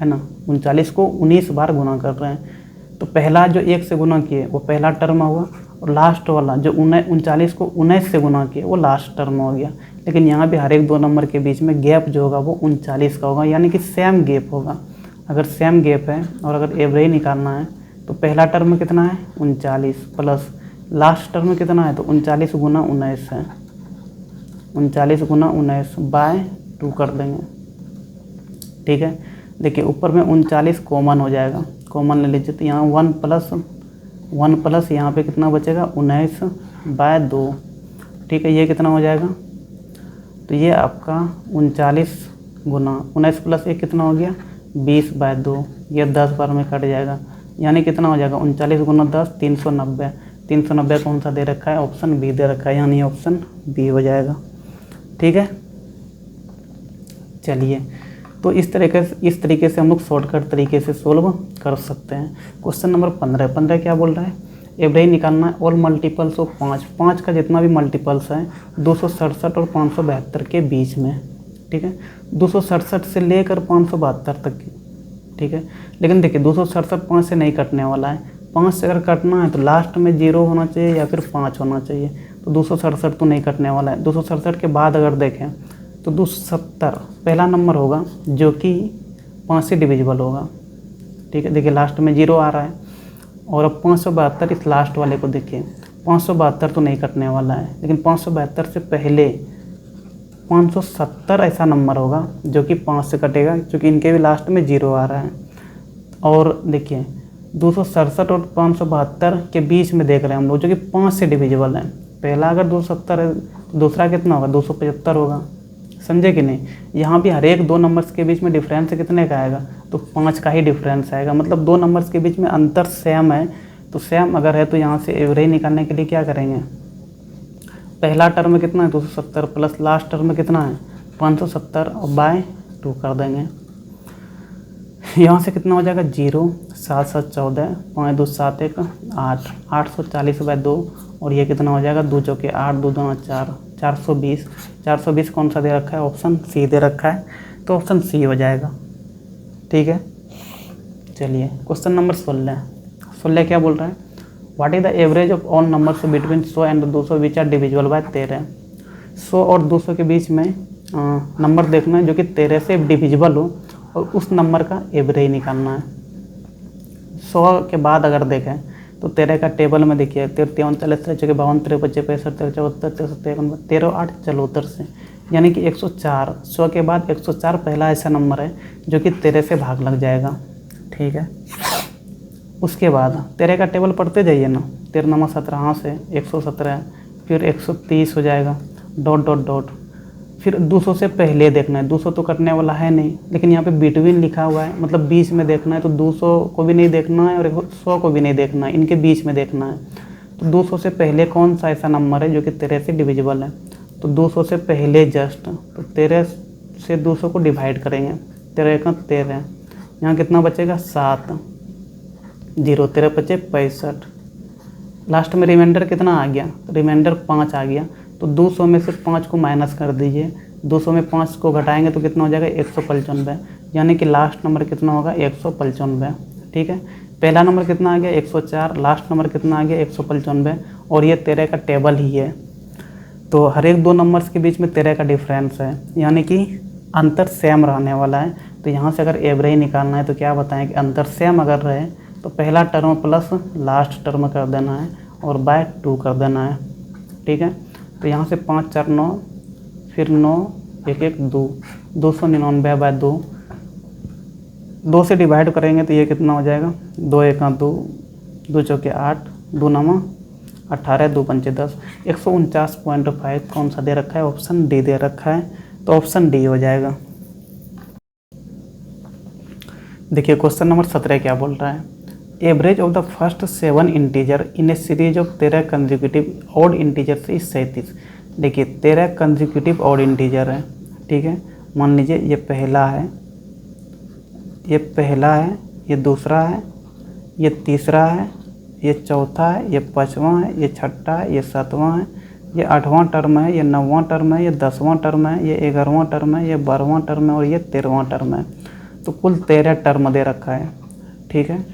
है ना। 39 को 19 बार गुना कर रहे हैं, तो पहला जो 1 से गुना किए वो पहला टर्म हुआ, और लास्ट वाला जो 39 को 19 से गुना किए वो लास्ट टर्म हो गया। लेकिन यहाँ भी हर एक 2 नंबर के बीच में गैप जो होगा वो 39 का होगा, यानी कि सेम गैप होगा। अगर सेम गैप है और अगर एवरेज निकालना है तो पहला टर्म कितना है, 39 प्लस लास्ट टर्म कितना है, तो 39 गुना 19 है, 39 गुना 19 बाय 2 कर देंगे। ठीक है, देखिए ऊपर में 39 कॉमन हो जाएगा, कॉमन ले लीजिए, तो यहाँ 1 प्लस यहाँ पे कितना बचेगा, 19 बाय 2। ठीक है, ये कितना हो जाएगा, तो ये आपका 39 गुना 19 प्लस 1 कितना हो गया, 20 बाय 2। ये 10 बार में कट जाएगा, यानी कितना हो जाएगा, 39 गुना 10 390। 390 कौन सा दे रखा है, ऑप्शन बी दे रखा है, यानी ऑप्शन बी हो जाएगा। ठीक है, चलिए तो इस तरीके से हम लोग शॉर्टकट तरीके से सोल्व कर सकते हैं। क्वेश्चन नंबर 15 क्या बोल रहा है, एवरेज निकालना है ऑल मल्टीपल्स ऑफ 5 का जितना भी मल्टीपल्स है 267 और 572 के बीच में। ठीक है, 267 से लेकर 572 तक की। ठीक है, लेकिन देखिए 267 5 से नहीं कटने वाला है, 5 से अगर कटना है तो लास्ट में 0 होना चाहिए या फिर 5 होना चाहिए, तो 267 तो नहीं कटने वाला है। 267 के बाद अगर देखें तो 270 पहला नंबर होगा जो कि 5 से डिविजिबल होगा। ठीक है, देखिए लास्ट में 0 आ रहा है, और अब 572 इस लास्ट वाले को देखिए, 572 तो नहीं कटने वाला है, लेकिन 572 से पहले 570 ऐसा नंबर होगा जो कि 5 से कटेगा, क्योंकि इनके भी लास्ट में 0 आ रहा है। और देखिए 267 और 572 के बीच में देख रहे हैं हम लोग, जो कि 5 से डिविजिबल है। पहला अगर 270 है तो दूसरा कितना होगा, 275 होगा। समझे कि नहीं, यहाँ भी हर एक 2 नंबर्स के बीच में डिफरेंस कितने का आएगा, तो 5 का ही डिफरेंस आएगा। मतलब 2 नंबर्स के बीच में अंतर सेम है, तो सेम अगर है तो यहाँ से एवरेज निकालने के लिए क्या करेंगे, पहला टर्म कितना है 270 प्लस लास्ट टर्म कितना है 570 और बाय 2 कर देंगे। यहाँ से कितना हो जाएगा 0, 7 7 14, 5 2 7 1 8, 840 बाय 2, और ये कितना हो जाएगा 2 चौके 8, 2 2 4, 420। 420 कौन सा दे रखा है, ऑप्शन सी दे रखा है, तो ऑप्शन सी हो जाएगा। ठीक है, चलिए क्वेश्चन नंबर 16 क्या बोल रहा है, what is the average of all numbers between 100 and 200 which are divisible by 13। 100 और 200 के बीच में नंबर देखना है जो कि 13 से डिविजिबल हो, और उस नंबर का एवरेज निकालना है। 100 के बाद अगर देखें तो 13 का टेबल में देखिए 53 40 53 52 53 55 63 74 63 53 13 8 74 से, यानी कि 104। 100 के बाद 104 पहला ऐसा नंबर है जो कि 13 से भाग लग जाएगा। ठीक है, उसके बाद 13 का टेबल पढ़ते जाइए ना, 13 9 17 से 117, फिर 130 हो जाएगा, डॉट डॉट डॉट, फिर 200 से पहले देखना है, 200 तो कटने वाला है नहीं, लेकिन यहाँ पे बिटवीन लिखा हुआ है, मतलब बीच में देखना है। तो 200 को भी नहीं देखना है और 100 को भी नहीं देखना है, इनके बीच में देखना है। तो 200 से पहले कौन सा ऐसा नंबर है जो कि 13 से डिविजिबल है? तो 200 से पहले जस्ट, तो 13 से 200 को डिवाइड करेंगे, 13 का 13, यहाँ कितना बचेगा 7, 0 13 बचे 65, लास्ट में रिमाइंडर कितना आ गया? रिमाइंडर 5 आ गया। तो 200 में से 5 को माइनस कर दीजिए, 200 में 5 को घटाएंगे तो कितना हो जाएगा 195, यानी कि लास्ट नंबर कितना होगा 195। ठीक है, पहला नंबर कितना आ गया 104, लास्ट नंबर कितना आ गया 195, और ये 13 का टेबल ही है। तो हर एक दो नंबर्स के बीच में 13 का डिफरेंस है, यानी कि अंतर सेम रहने वाला है। तो यहाँ से अगर एवरेज निकालना है तो क्या बताएं कि अंतर सेम अगर रहे तो पहला टर्म प्लस लास्ट टर्म कर देना है और बाय 2 कर देना है। ठीक है, तो यहाँ से 5 4 9, फिर 9 1 1 2, 299 बाय 2, 2 से डिवाइड करेंगे तो ये कितना हो जाएगा 2 1 2, 2 चौके 8, 2 9 18, 2 पंचे 10, 149.5 कौन सा दे रखा है? ऑप्शन डी दे रखा है, तो ऑप्शन डी हो जाएगा। देखिए क्वेश्चन नंबर 17 क्या बोल रहा है? Average of the first 7 integer in A series of 13 consecutive odd integer is 37। देखिए 13 कंजिक्यूटिव ऑड इंटीजर है। ठीक है, मान लीजिए ये पहला है, ये पहला है, ये दूसरा है, ये तीसरा है, ये चौथा है, ये पाँचवां है, ये छठा है, ये सातवां है, ये 8वां टर्म है, ये 9वां टर्म है, ये 10वां टर्म है, ये 11वां टर्म है, ये 12वां टर्म है और ये 13वां टर्म है। तो कुल 13 टर्म दे रखा है। ठीक है,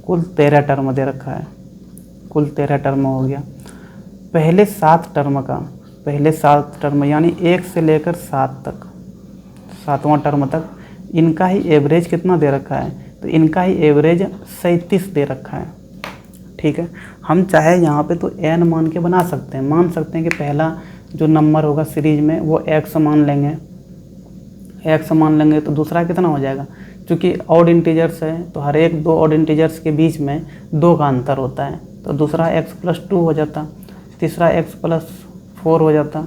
कुल 13 टर्म दे रखा है, कुल 13 टर्म हो गया। पहले 7 टर्म का, पहले 7 टर्म यानी 1 से लेकर 7 तक, 7वां टर्म तक, इनका ही एवरेज कितना दे रखा है? तो इनका ही एवरेज 37 दे रखा है। ठीक है, हम चाहे यहाँ पे तो n मान के बना सकते हैं, मान सकते हैं कि पहला जो नंबर होगा सीरीज में वो x मान लेंगे, x मान लेंगे तो दूसरा कितना हो जाएगा? क्योंकि ऑड इंटीजर्स है तो हर एक दो ऑड इंटीजर्स के बीच में 2 का अंतर होता है, तो दूसरा x+2 हो जाता, तीसरा x+4 हो जाता,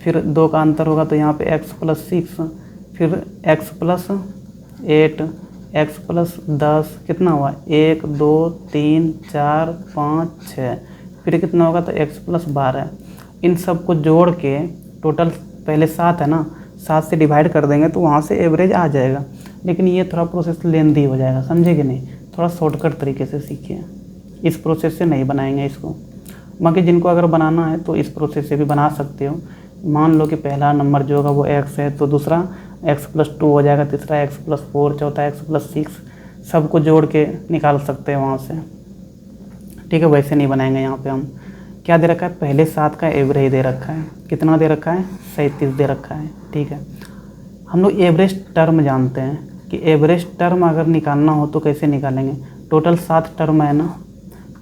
फिर 2 का अंतर होगा तो यहाँ पे x+6, फिर x+8, x+10 कितना हुआ 1 2 3 4 5 6, फिर कितना होगा तो x+12। इन सब को जोड़ के टोटल पहले 7 है ना, 7 से डिवाइड कर देंगे तो वहाँ से एवरेज आ जाएगा। लेकिन ये थोड़ा प्रोसेस लेंदी हो जाएगा, समझे कि नहीं? थोड़ा शॉर्टकट तरीके से सीखिए, इस प्रोसेस से नहीं बनाएंगे इसको। बाकी जिनको अगर बनाना है तो इस प्रोसेस से भी बना सकते हो। मान लो कि पहला नंबर जो होगा वो x है तो दूसरा x+2 हो जाएगा, तीसरा x+4, चौथा x+6, सबको जोड़ के निकाल सकते हैं वहाँ से। ठीक है, वैसे नहीं बनाएंगे। यहाँ पे हम क्या दे रखा है? पहले 7 का एवरेज दे रखा है, कितना दे रखा है? 37 दे रखा है। ठीक है, हम लोग एवरेज टर्म जानते हैं कि एवरेज टर्म अगर निकालना हो तो कैसे निकालेंगे? टोटल 7 टर्म है ना,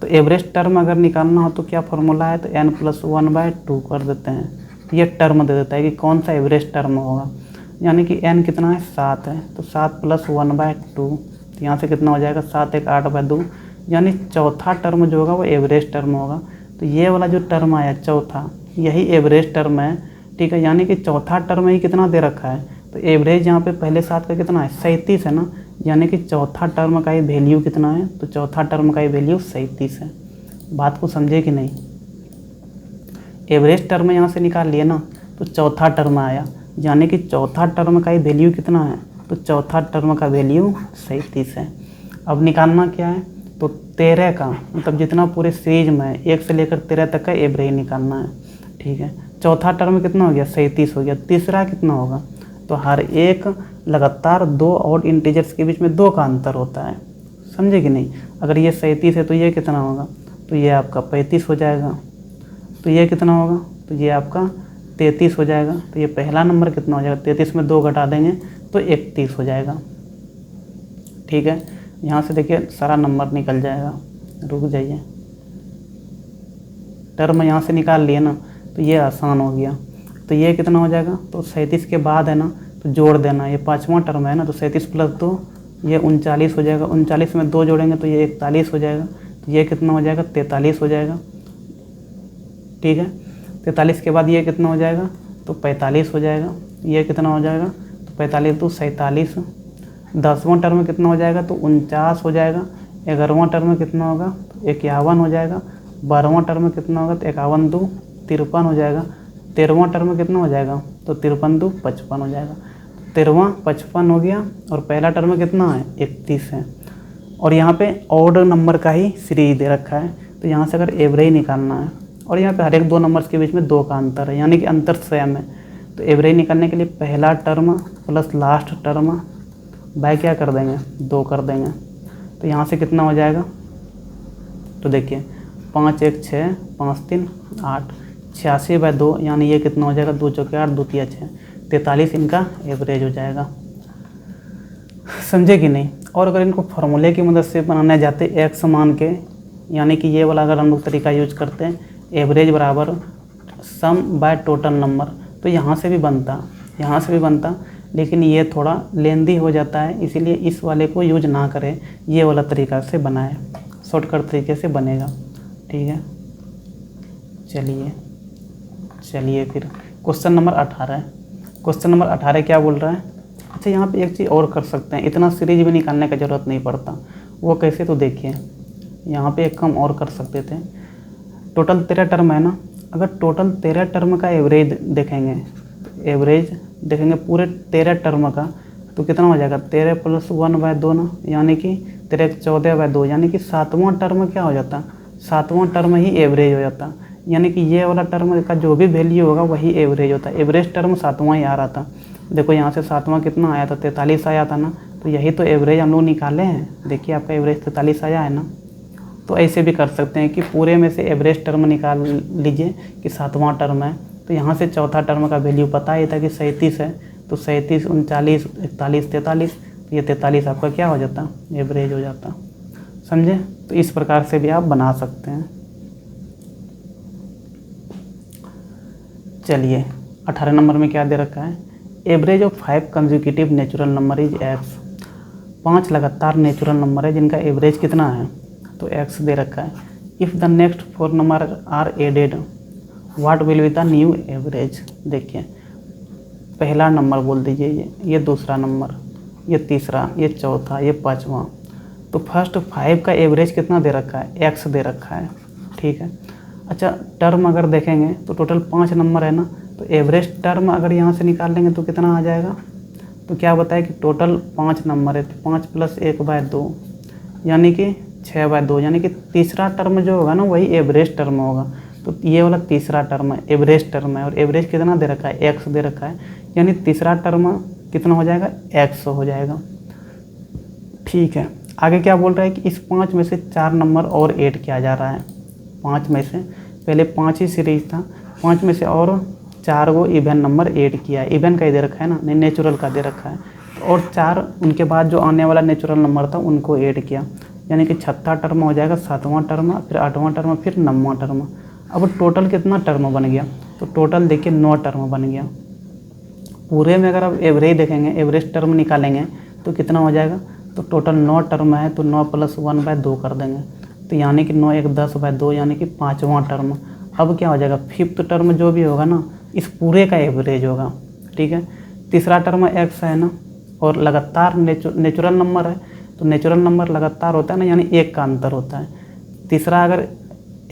तो एवरेज टर्म अगर निकालना हो तो क्या फार्मूला है? तो n+1/2 कर देते हैं, तो ये टर्म दे देता है कि कौन सा एवरेज टर्म होगा। यानी कि n कितना है? 7 है, तो 7 + 1/2, तो यहाँ से कितना हो जाएगा 7 1 8/2, यानी चौथा टर्म जो होगा वो एवरेज टर्म होगा। तो ये वाला जो टर्म आया चौथा, यही एवरेज टर्म है। ठीक है, यानी कि चौथा टर्म ही कितना दे रखा है? तो एवरेज यहाँ पे पहले 7 का कितना है? 37 है ना, यानी कि चौथा टर्म का ही वैल्यू कितना है? तो चौथा टर्म का ही वैल्यू 37 है। बात को समझे कि नहीं? एवरेज टर्म यहाँ से निकाल लिए ना, तो चौथा टर्म आया, यानी कि चौथा टर्म का ही वैल्यू कितना है? तो चौथा टर्म का वैल्यू 37 है। अब निकालना क्या है? तो 13 का, मतलब जितना पूरे सीरीज में 1 से लेकर 13 तक का एवरेज निकालना है। ठीक है, चौथा टर्म कितना हो गया? 37 हो गया। तीसरा कितना होगा? तो हर एक लगातार 2 ऑड इंटीजर्स के बीच में 2 का अंतर होता है, समझे कि नहीं? अगर ये 37 है तो ये कितना होगा? तो ये आपका 35 हो जाएगा। तो ये कितना होगा? तो ये आपका 33 हो जाएगा। तो ये पहला नंबर कितना हो जाएगा? 33 में 2 घटा देंगे तो 31 हो जाएगा। ठीक है, यहाँ से देखिए सारा नंबर निकल जाएगा। रुक जाइए, टर्म यहाँ से निकाल लिए ना, तो ये आसान हो गया। तो ये कितना हो जाएगा? तो 37 के बाद है ना, तो जोड़ देना, ये 5वां टर्म है ना, तो 37 + 2 ये 39 हो जाएगा। 39 में 2 जोड़ेंगे तो ये 41 हो जाएगा। तो ये कितना हो जाएगा? 43 हो जाएगा। ठीक है, 43 के बाद ये कितना हो जाएगा? तो 45 हो जाएगा। ये कितना हो जाएगा, तो 45 2 47। 10वां टर्म कितना हो जाएगा, तो 49 हो जाएगा। 11वां टर्म कितना होगा, तो 51 हो जाएगा। 12वां टर्म कितना होगा, तो 51 2 53 हो जाएगा। 13वां टर्म कितना हो जाएगा, तो 53 2 55 हो जाएगा। 13वां 55 हो गया, और पहला टर्म कितना है, 31 है। और यहाँ पे ऑड नंबर का ही सीरीज दे रखा है, तो यहाँ से अगर एवरेज निकालना है, और यहाँ पे हर एक दो नंबर्स के बीच में 2 का अंतर है, यानी कि अंतर सेम है। तो एवरेज निकालने के लिए पहला term plus last term by क्या कर देंगे, 2 कर देंगे। तो यहाँ से कितना हो जाएगा, तो देखिए 5 1 6 5 3 8, 86/2, यानी ये कितना हो जाएगा, 2 चौके 8 2 तिया 6, 43 इनका एवरेज हो जाएगा। समझे कि नहीं। और अगर इनको फार्मूले की मदद से बनाने जाते एक्स मान के, यानी कि ये वाला अगर हम लोग तरीका यूज करते हैं, एवरेज बराबर सम बाय टोटल नंबर, तो यहाँ से भी बनता, लेकिन ये थोड़ा लेंदी हो जाता है, इसीलिए इस वाले को यूज ना करें, ये वाला तरीका से बनाए, शॉर्टकट तरीके से बनेगा। ठीक है, चलिए फिर क्वेश्चन नंबर 18। क्वेश्चन नंबर 18 क्या बोल रहा है। अच्छा, यहाँ पे एक चीज़ और कर सकते हैं, इतना सीरीज भी निकालने की ज़रूरत नहीं पड़ता। वो कैसे, तो देखिए यहाँ पे एक काम और कर सकते थे। टोटल 13 टर्म है ना, अगर टोटल 13 टर्म का एवरेज देखेंगे, तो एवरेज देखेंगे पूरे 13 टर्म का, तो कितना हो जाएगा, 13 + 1/2 ना, यानी कि 13 14/2, यानी कि 7वां टर्म क्या हो जाता, 7वां टर्म ही एवरेज हो जाता। यानी कि ये वाला टर्म का जो भी वैल्यू होगा वही एवरेज होता है। एवरेज टर्म 7वां ही आ रहा था। देखो यहाँ से 7वां कितना आया था, 43 आया था ना, तो यही तो एवरेज हम लोग निकाले हैं। देखिए आपका एवरेज 43 आया है ना। तो ऐसे भी कर सकते हैं कि पूरे में से एवरेज टर्म निकाल लीजिए कि 7वां टर्म है, तो यहाँ से चौथा टर्म का वैल्यू पता ही था कि 37 है, तो 37 39 41 43, तो ये 43 आपका क्या हो जाता, एवरेज हो जाता। समझे। तो इस प्रकार से भी आप बना सकते हैं। चलिए 18 नंबर में क्या दे रखा है, average of 5 consecutive natural number is x। 5 लगातार नेचुरल नंबर है जिनका एवरेज कितना है, तो x दे रखा है। If the next 4 number are added what will be the new average. देखिए पहला नंबर बोल दीजिए, ये दूसरा नंबर, ये तीसरा, ये चौथा, ये पाँचवा। तो फर्स्ट 5 का एवरेज कितना दे रखा है, x दे रखा है। ठीक है। अच्छा, टर्म अगर देखेंगे तो टोटल 5 नंबर है ना, तो एवरेज टर्म अगर यहाँ से निकाल लेंगे तो कितना आ जाएगा, तो क्या बताए कि टोटल 5 नंबर है, तो 5 + 1/2 यानी कि 6/2, यानी कि तीसरा टर्म जो होगा ना वही एवरेज टर्म होगा। तो ये वाला तीसरा टर्म है, एवरेज टर्म है, और एवरेज कितना दे रखा है, x दे रखा है, यानी तीसरा टर्म कितना हो जाएगा, x हो जाएगा। ठीक है। आगे क्या बोल रहा है कि इस 5 में से 4 नंबर और ऐड किया जा रहा है। 5 में से पहले 5 ही सीरीज था, 5 में से और 4 वो इवन नंबर ऐड किया है। इवन का ही दे रखा है ना, नहीं नेचुरल का दे रखा है। तो और 4 उनके बाद जो आने वाला नेचुरल नंबर था उनको ऐड किया, यानी कि 6ठा टर्म हो जाएगा, 7वां टर्म, फिर 8वां टर्म, फिर 9वां टर्म। अब टोटल कितना टर्म बन गया, तो टोटल देखिए 9 टर्म बन गया। पूरे में अगर आप एवरेज देखेंगे, एवरेज टर्म निकालेंगे तो कितना हो जाएगा, तो टोटल 9 टर्म है, तो 9 + 1/2 कर देंगे, तो यानी कि 9 1 10/2, यानी कि 5वां टर्म। अब क्या हो जाएगा, 5th टर्म जो भी होगा ना इस पूरे का एवरेज होगा। ठीक है। तीसरा टर्म x है ना, और लगातार नेचुरल नंबर है, तो नेचुरल नंबर लगातार होता है ना, यानी 1 का अंतर होता है। तीसरा अगर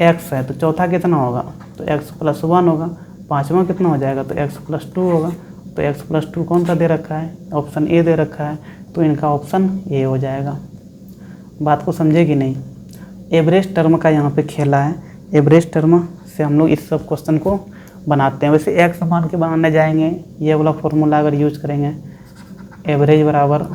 x है तो चौथा कितना होगा, तो x + 1 होगा। पाँचवा कितना हो जाएगा, तो x + 2 होगा। तो x + 2 कौन सा दे रखा है, ऑप्शन ए दे रखा है, तो इनका ऑप्शन ए हो जाएगा। बात को समझे कि नहीं। एवरेज टर्म का यहाँ पे खेला है, एवरेज टर्म से हम लोग इस सब क्वेश्चन को बनाते हैं। वैसे x मान के बनाने जाएंगे, ये वाला फॉर्मूला अगर यूज करेंगे, एवरेज बराबर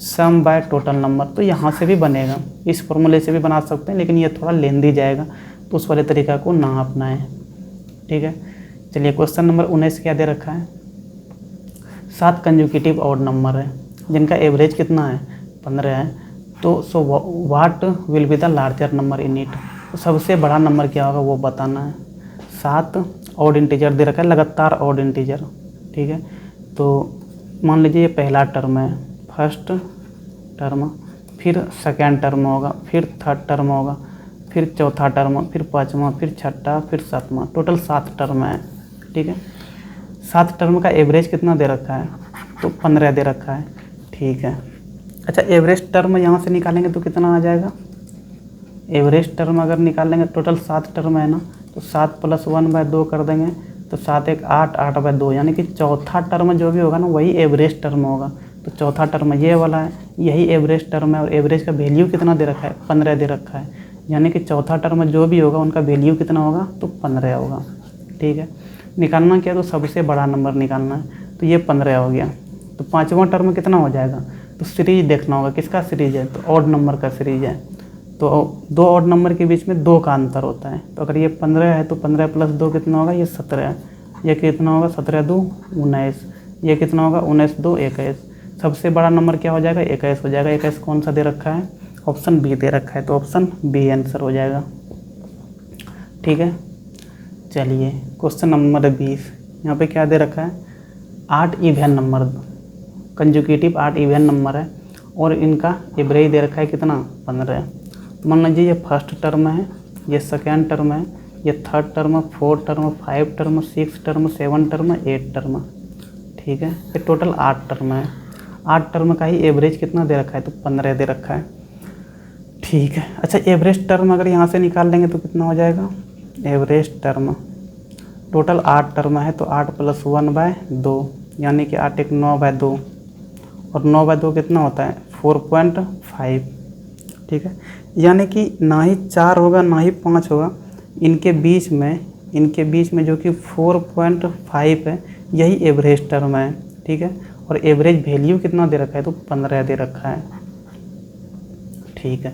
सम बाय टोटल नंबर, तो यहाँ से भी बनेगा, इस फॉर्मूले से भी बना सकते हैं, लेकिन ये थोड़ा लेंदी जाएगा, तो उस वाले तरीका को ना अपनाएं। ठीक है। चलिए क्वेश्चन नंबर 19 क्या दे रखा है, 7 कंसेक्यूटिव ऑड नंबर है जिनका एवरेज कितना है, 15 है। तो so what will be the larger number in it. तो सबसे बड़ा नंबर क्या होगा वो बताना है। 7 ऑड इंटीजर दे रखा है, लगातार ऑड इंटीजर। ठीक है। तो मान लीजिए ये पहला टर्म है, फर्स्ट टर्म, फिर सेकेंड टर्म होगा, फिर थर्ड टर्म होगा, फिर चौथा टर्म, फिर पाँचवा, फिर छठा, फिर सातवां, टोटल 7 टर्म है। ठीक है। 7 टर्म का एवरेज कितना दे रखा है, तो 15 दे रखा है। ठीक है, अच्छा एवरेज टर्म यहाँ से निकालेंगे तो कितना आ जाएगा, एवरेज टर्म अगर निकालेंगे टोटल 7 टर्म है ना, तो 7 + 1/2 कर देंगे तो 7 × 8 8/2, यानी कि चौथा टर्म जो भी होगा ना वही एवरेज टर्म होगा। तो चौथा टर्म ये वाला है, यही एवरेज टर्म है और एवरेज का वैल्यू कितना दे रखा है, 15 दे रखा है। यानी कि चौथा टर्म जो भी होगा उनका वैल्यू कितना होगा, तो 15 होगा। ठीक है, निकालना क्या, तो सबसे बड़ा नंबर निकालना है, तो ये 15 हो गया। तो पाँचवा टर्म कितना हो जाएगा, तो सीरीज देखना होगा, किसका सीरीज है, तो ऑड नंबर का सीरीज है। तो 2 ऑड नंबर के बीच में 2 का अंतर होता है। तो अगर ये 15 है तो 15 + 2 कितना होगा, ये 17 है। ये कितना होगा, 17 × 2 = 19। ये कितना होगा, 19 × 2 = 21। सबसे बड़ा नंबर क्या हो जाएगा, 21 हो जाएगा। 21 कौन सा दे रखा है, ऑप्शन बी दे रखा है, तो ऑप्शन बी आंसर हो जाएगा। ठीक है, चलिए क्वेश्चन नंबर 20, यहाँ पे क्या दे रखा है, 8 even number, conjugative 8 even number है और इनका एवरेज दे रखा है कितना, 15। मान लीजिए ये फर्स्ट टर्म है, ये सेकेंड टर्म है, ये third term, 4th term, 5th term, 6th term, 7th term, 8th term. ठीक है, ये टोटल 8 टर्म है। 8 टर्म का ही एवरेज कितना दे रखा है, तो 15 दे रखा है। ठीक है, अच्छा एवरेज टर्म अगर यहाँ से निकाल लेंगे तो कितना हो जाएगा, एवरेज टर्म टोटल 8 टर्म है, तो 8 + 1/2, यानी कि 8 × 9/2 और 9/2 कितना होता है, 4.5। ठीक है, यानी कि ना ही 4 होगा ना ही 5 होगा, इनके बीच में जो कि 4.5 है, यही एवरेज टर्म है। ठीक है, और एवरेज वैल्यू कितना दे रखा है, तो 15 दे रखा है। ठीक है,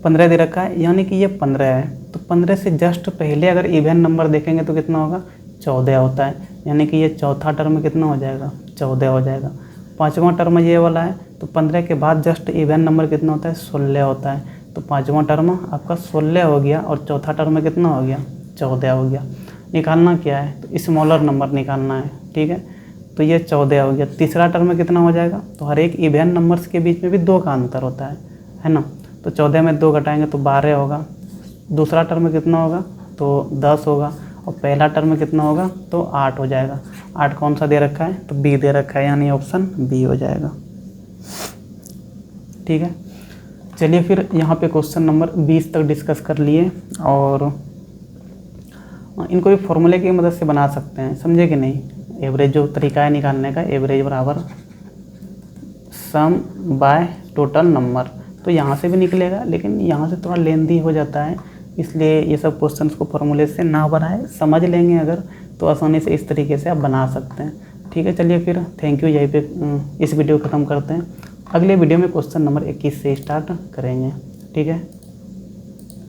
15 दे रखा है, यानी कि ये 15 है। तो 15 से जस्ट पहले अगर इवन नंबर देखेंगे तो कितना होगा, 14 होता है। यानी कि ये चौथा टर्म कितना हो जाएगा, 14 हो जाएगा। पाँचवा टर्म ये वाला है, तो 15 के बाद जस्ट इवन नंबर कितना होता है, 16 होता है। तो पाँचवा टर्म आपका 16 हो गया और चौथा टर्म कितना हो गया, 14 हो गया। निकालना क्या है, तो स्मॉलर नंबर निकालना है। ठीक है, तो ये 14 हो गया। तीसरा टर्म कितना हो जाएगा, तो हर एक इवन नंबर्स के बीच में भी 2 का अंतर होता है ना। तो 14 में 2 घटाएंगे तो 12 होगा। दूसरा टर्म कितना होगा, तो 10 होगा और पहला टर्म कितना होगा, तो 8 हो जाएगा। 8 कौन सा दे रखा है, तो बी दे रखा है, यानी ऑप्शन बी हो जाएगा। ठीक है, चलिए फिर यहाँ पे क्वेश्चन नंबर 20 तक डिस्कस कर लिए और इनको भी फॉर्मूले की मदद से बना सकते हैं, समझे कि नहीं। एवरेज जो तरीका है निकालने का, एवरेज बराबर सम बाय टोटल नंबर, तो यहाँ से भी निकलेगा, लेकिन यहाँ से थोड़ा लेंदी हो जाता है, इसलिए ये सब क्वेश्चंस को फॉर्मूले से ना बनाए, समझ लेंगे अगर तो आसानी से इस तरीके से आप बना सकते हैं। ठीक है, चलिए फिर थैंक यू, यहीं पे इस वीडियो ख़त्म करते हैं। अगले वीडियो में क्वेश्चन नंबर 21 से स्टार्ट करेंगे। ठीक है।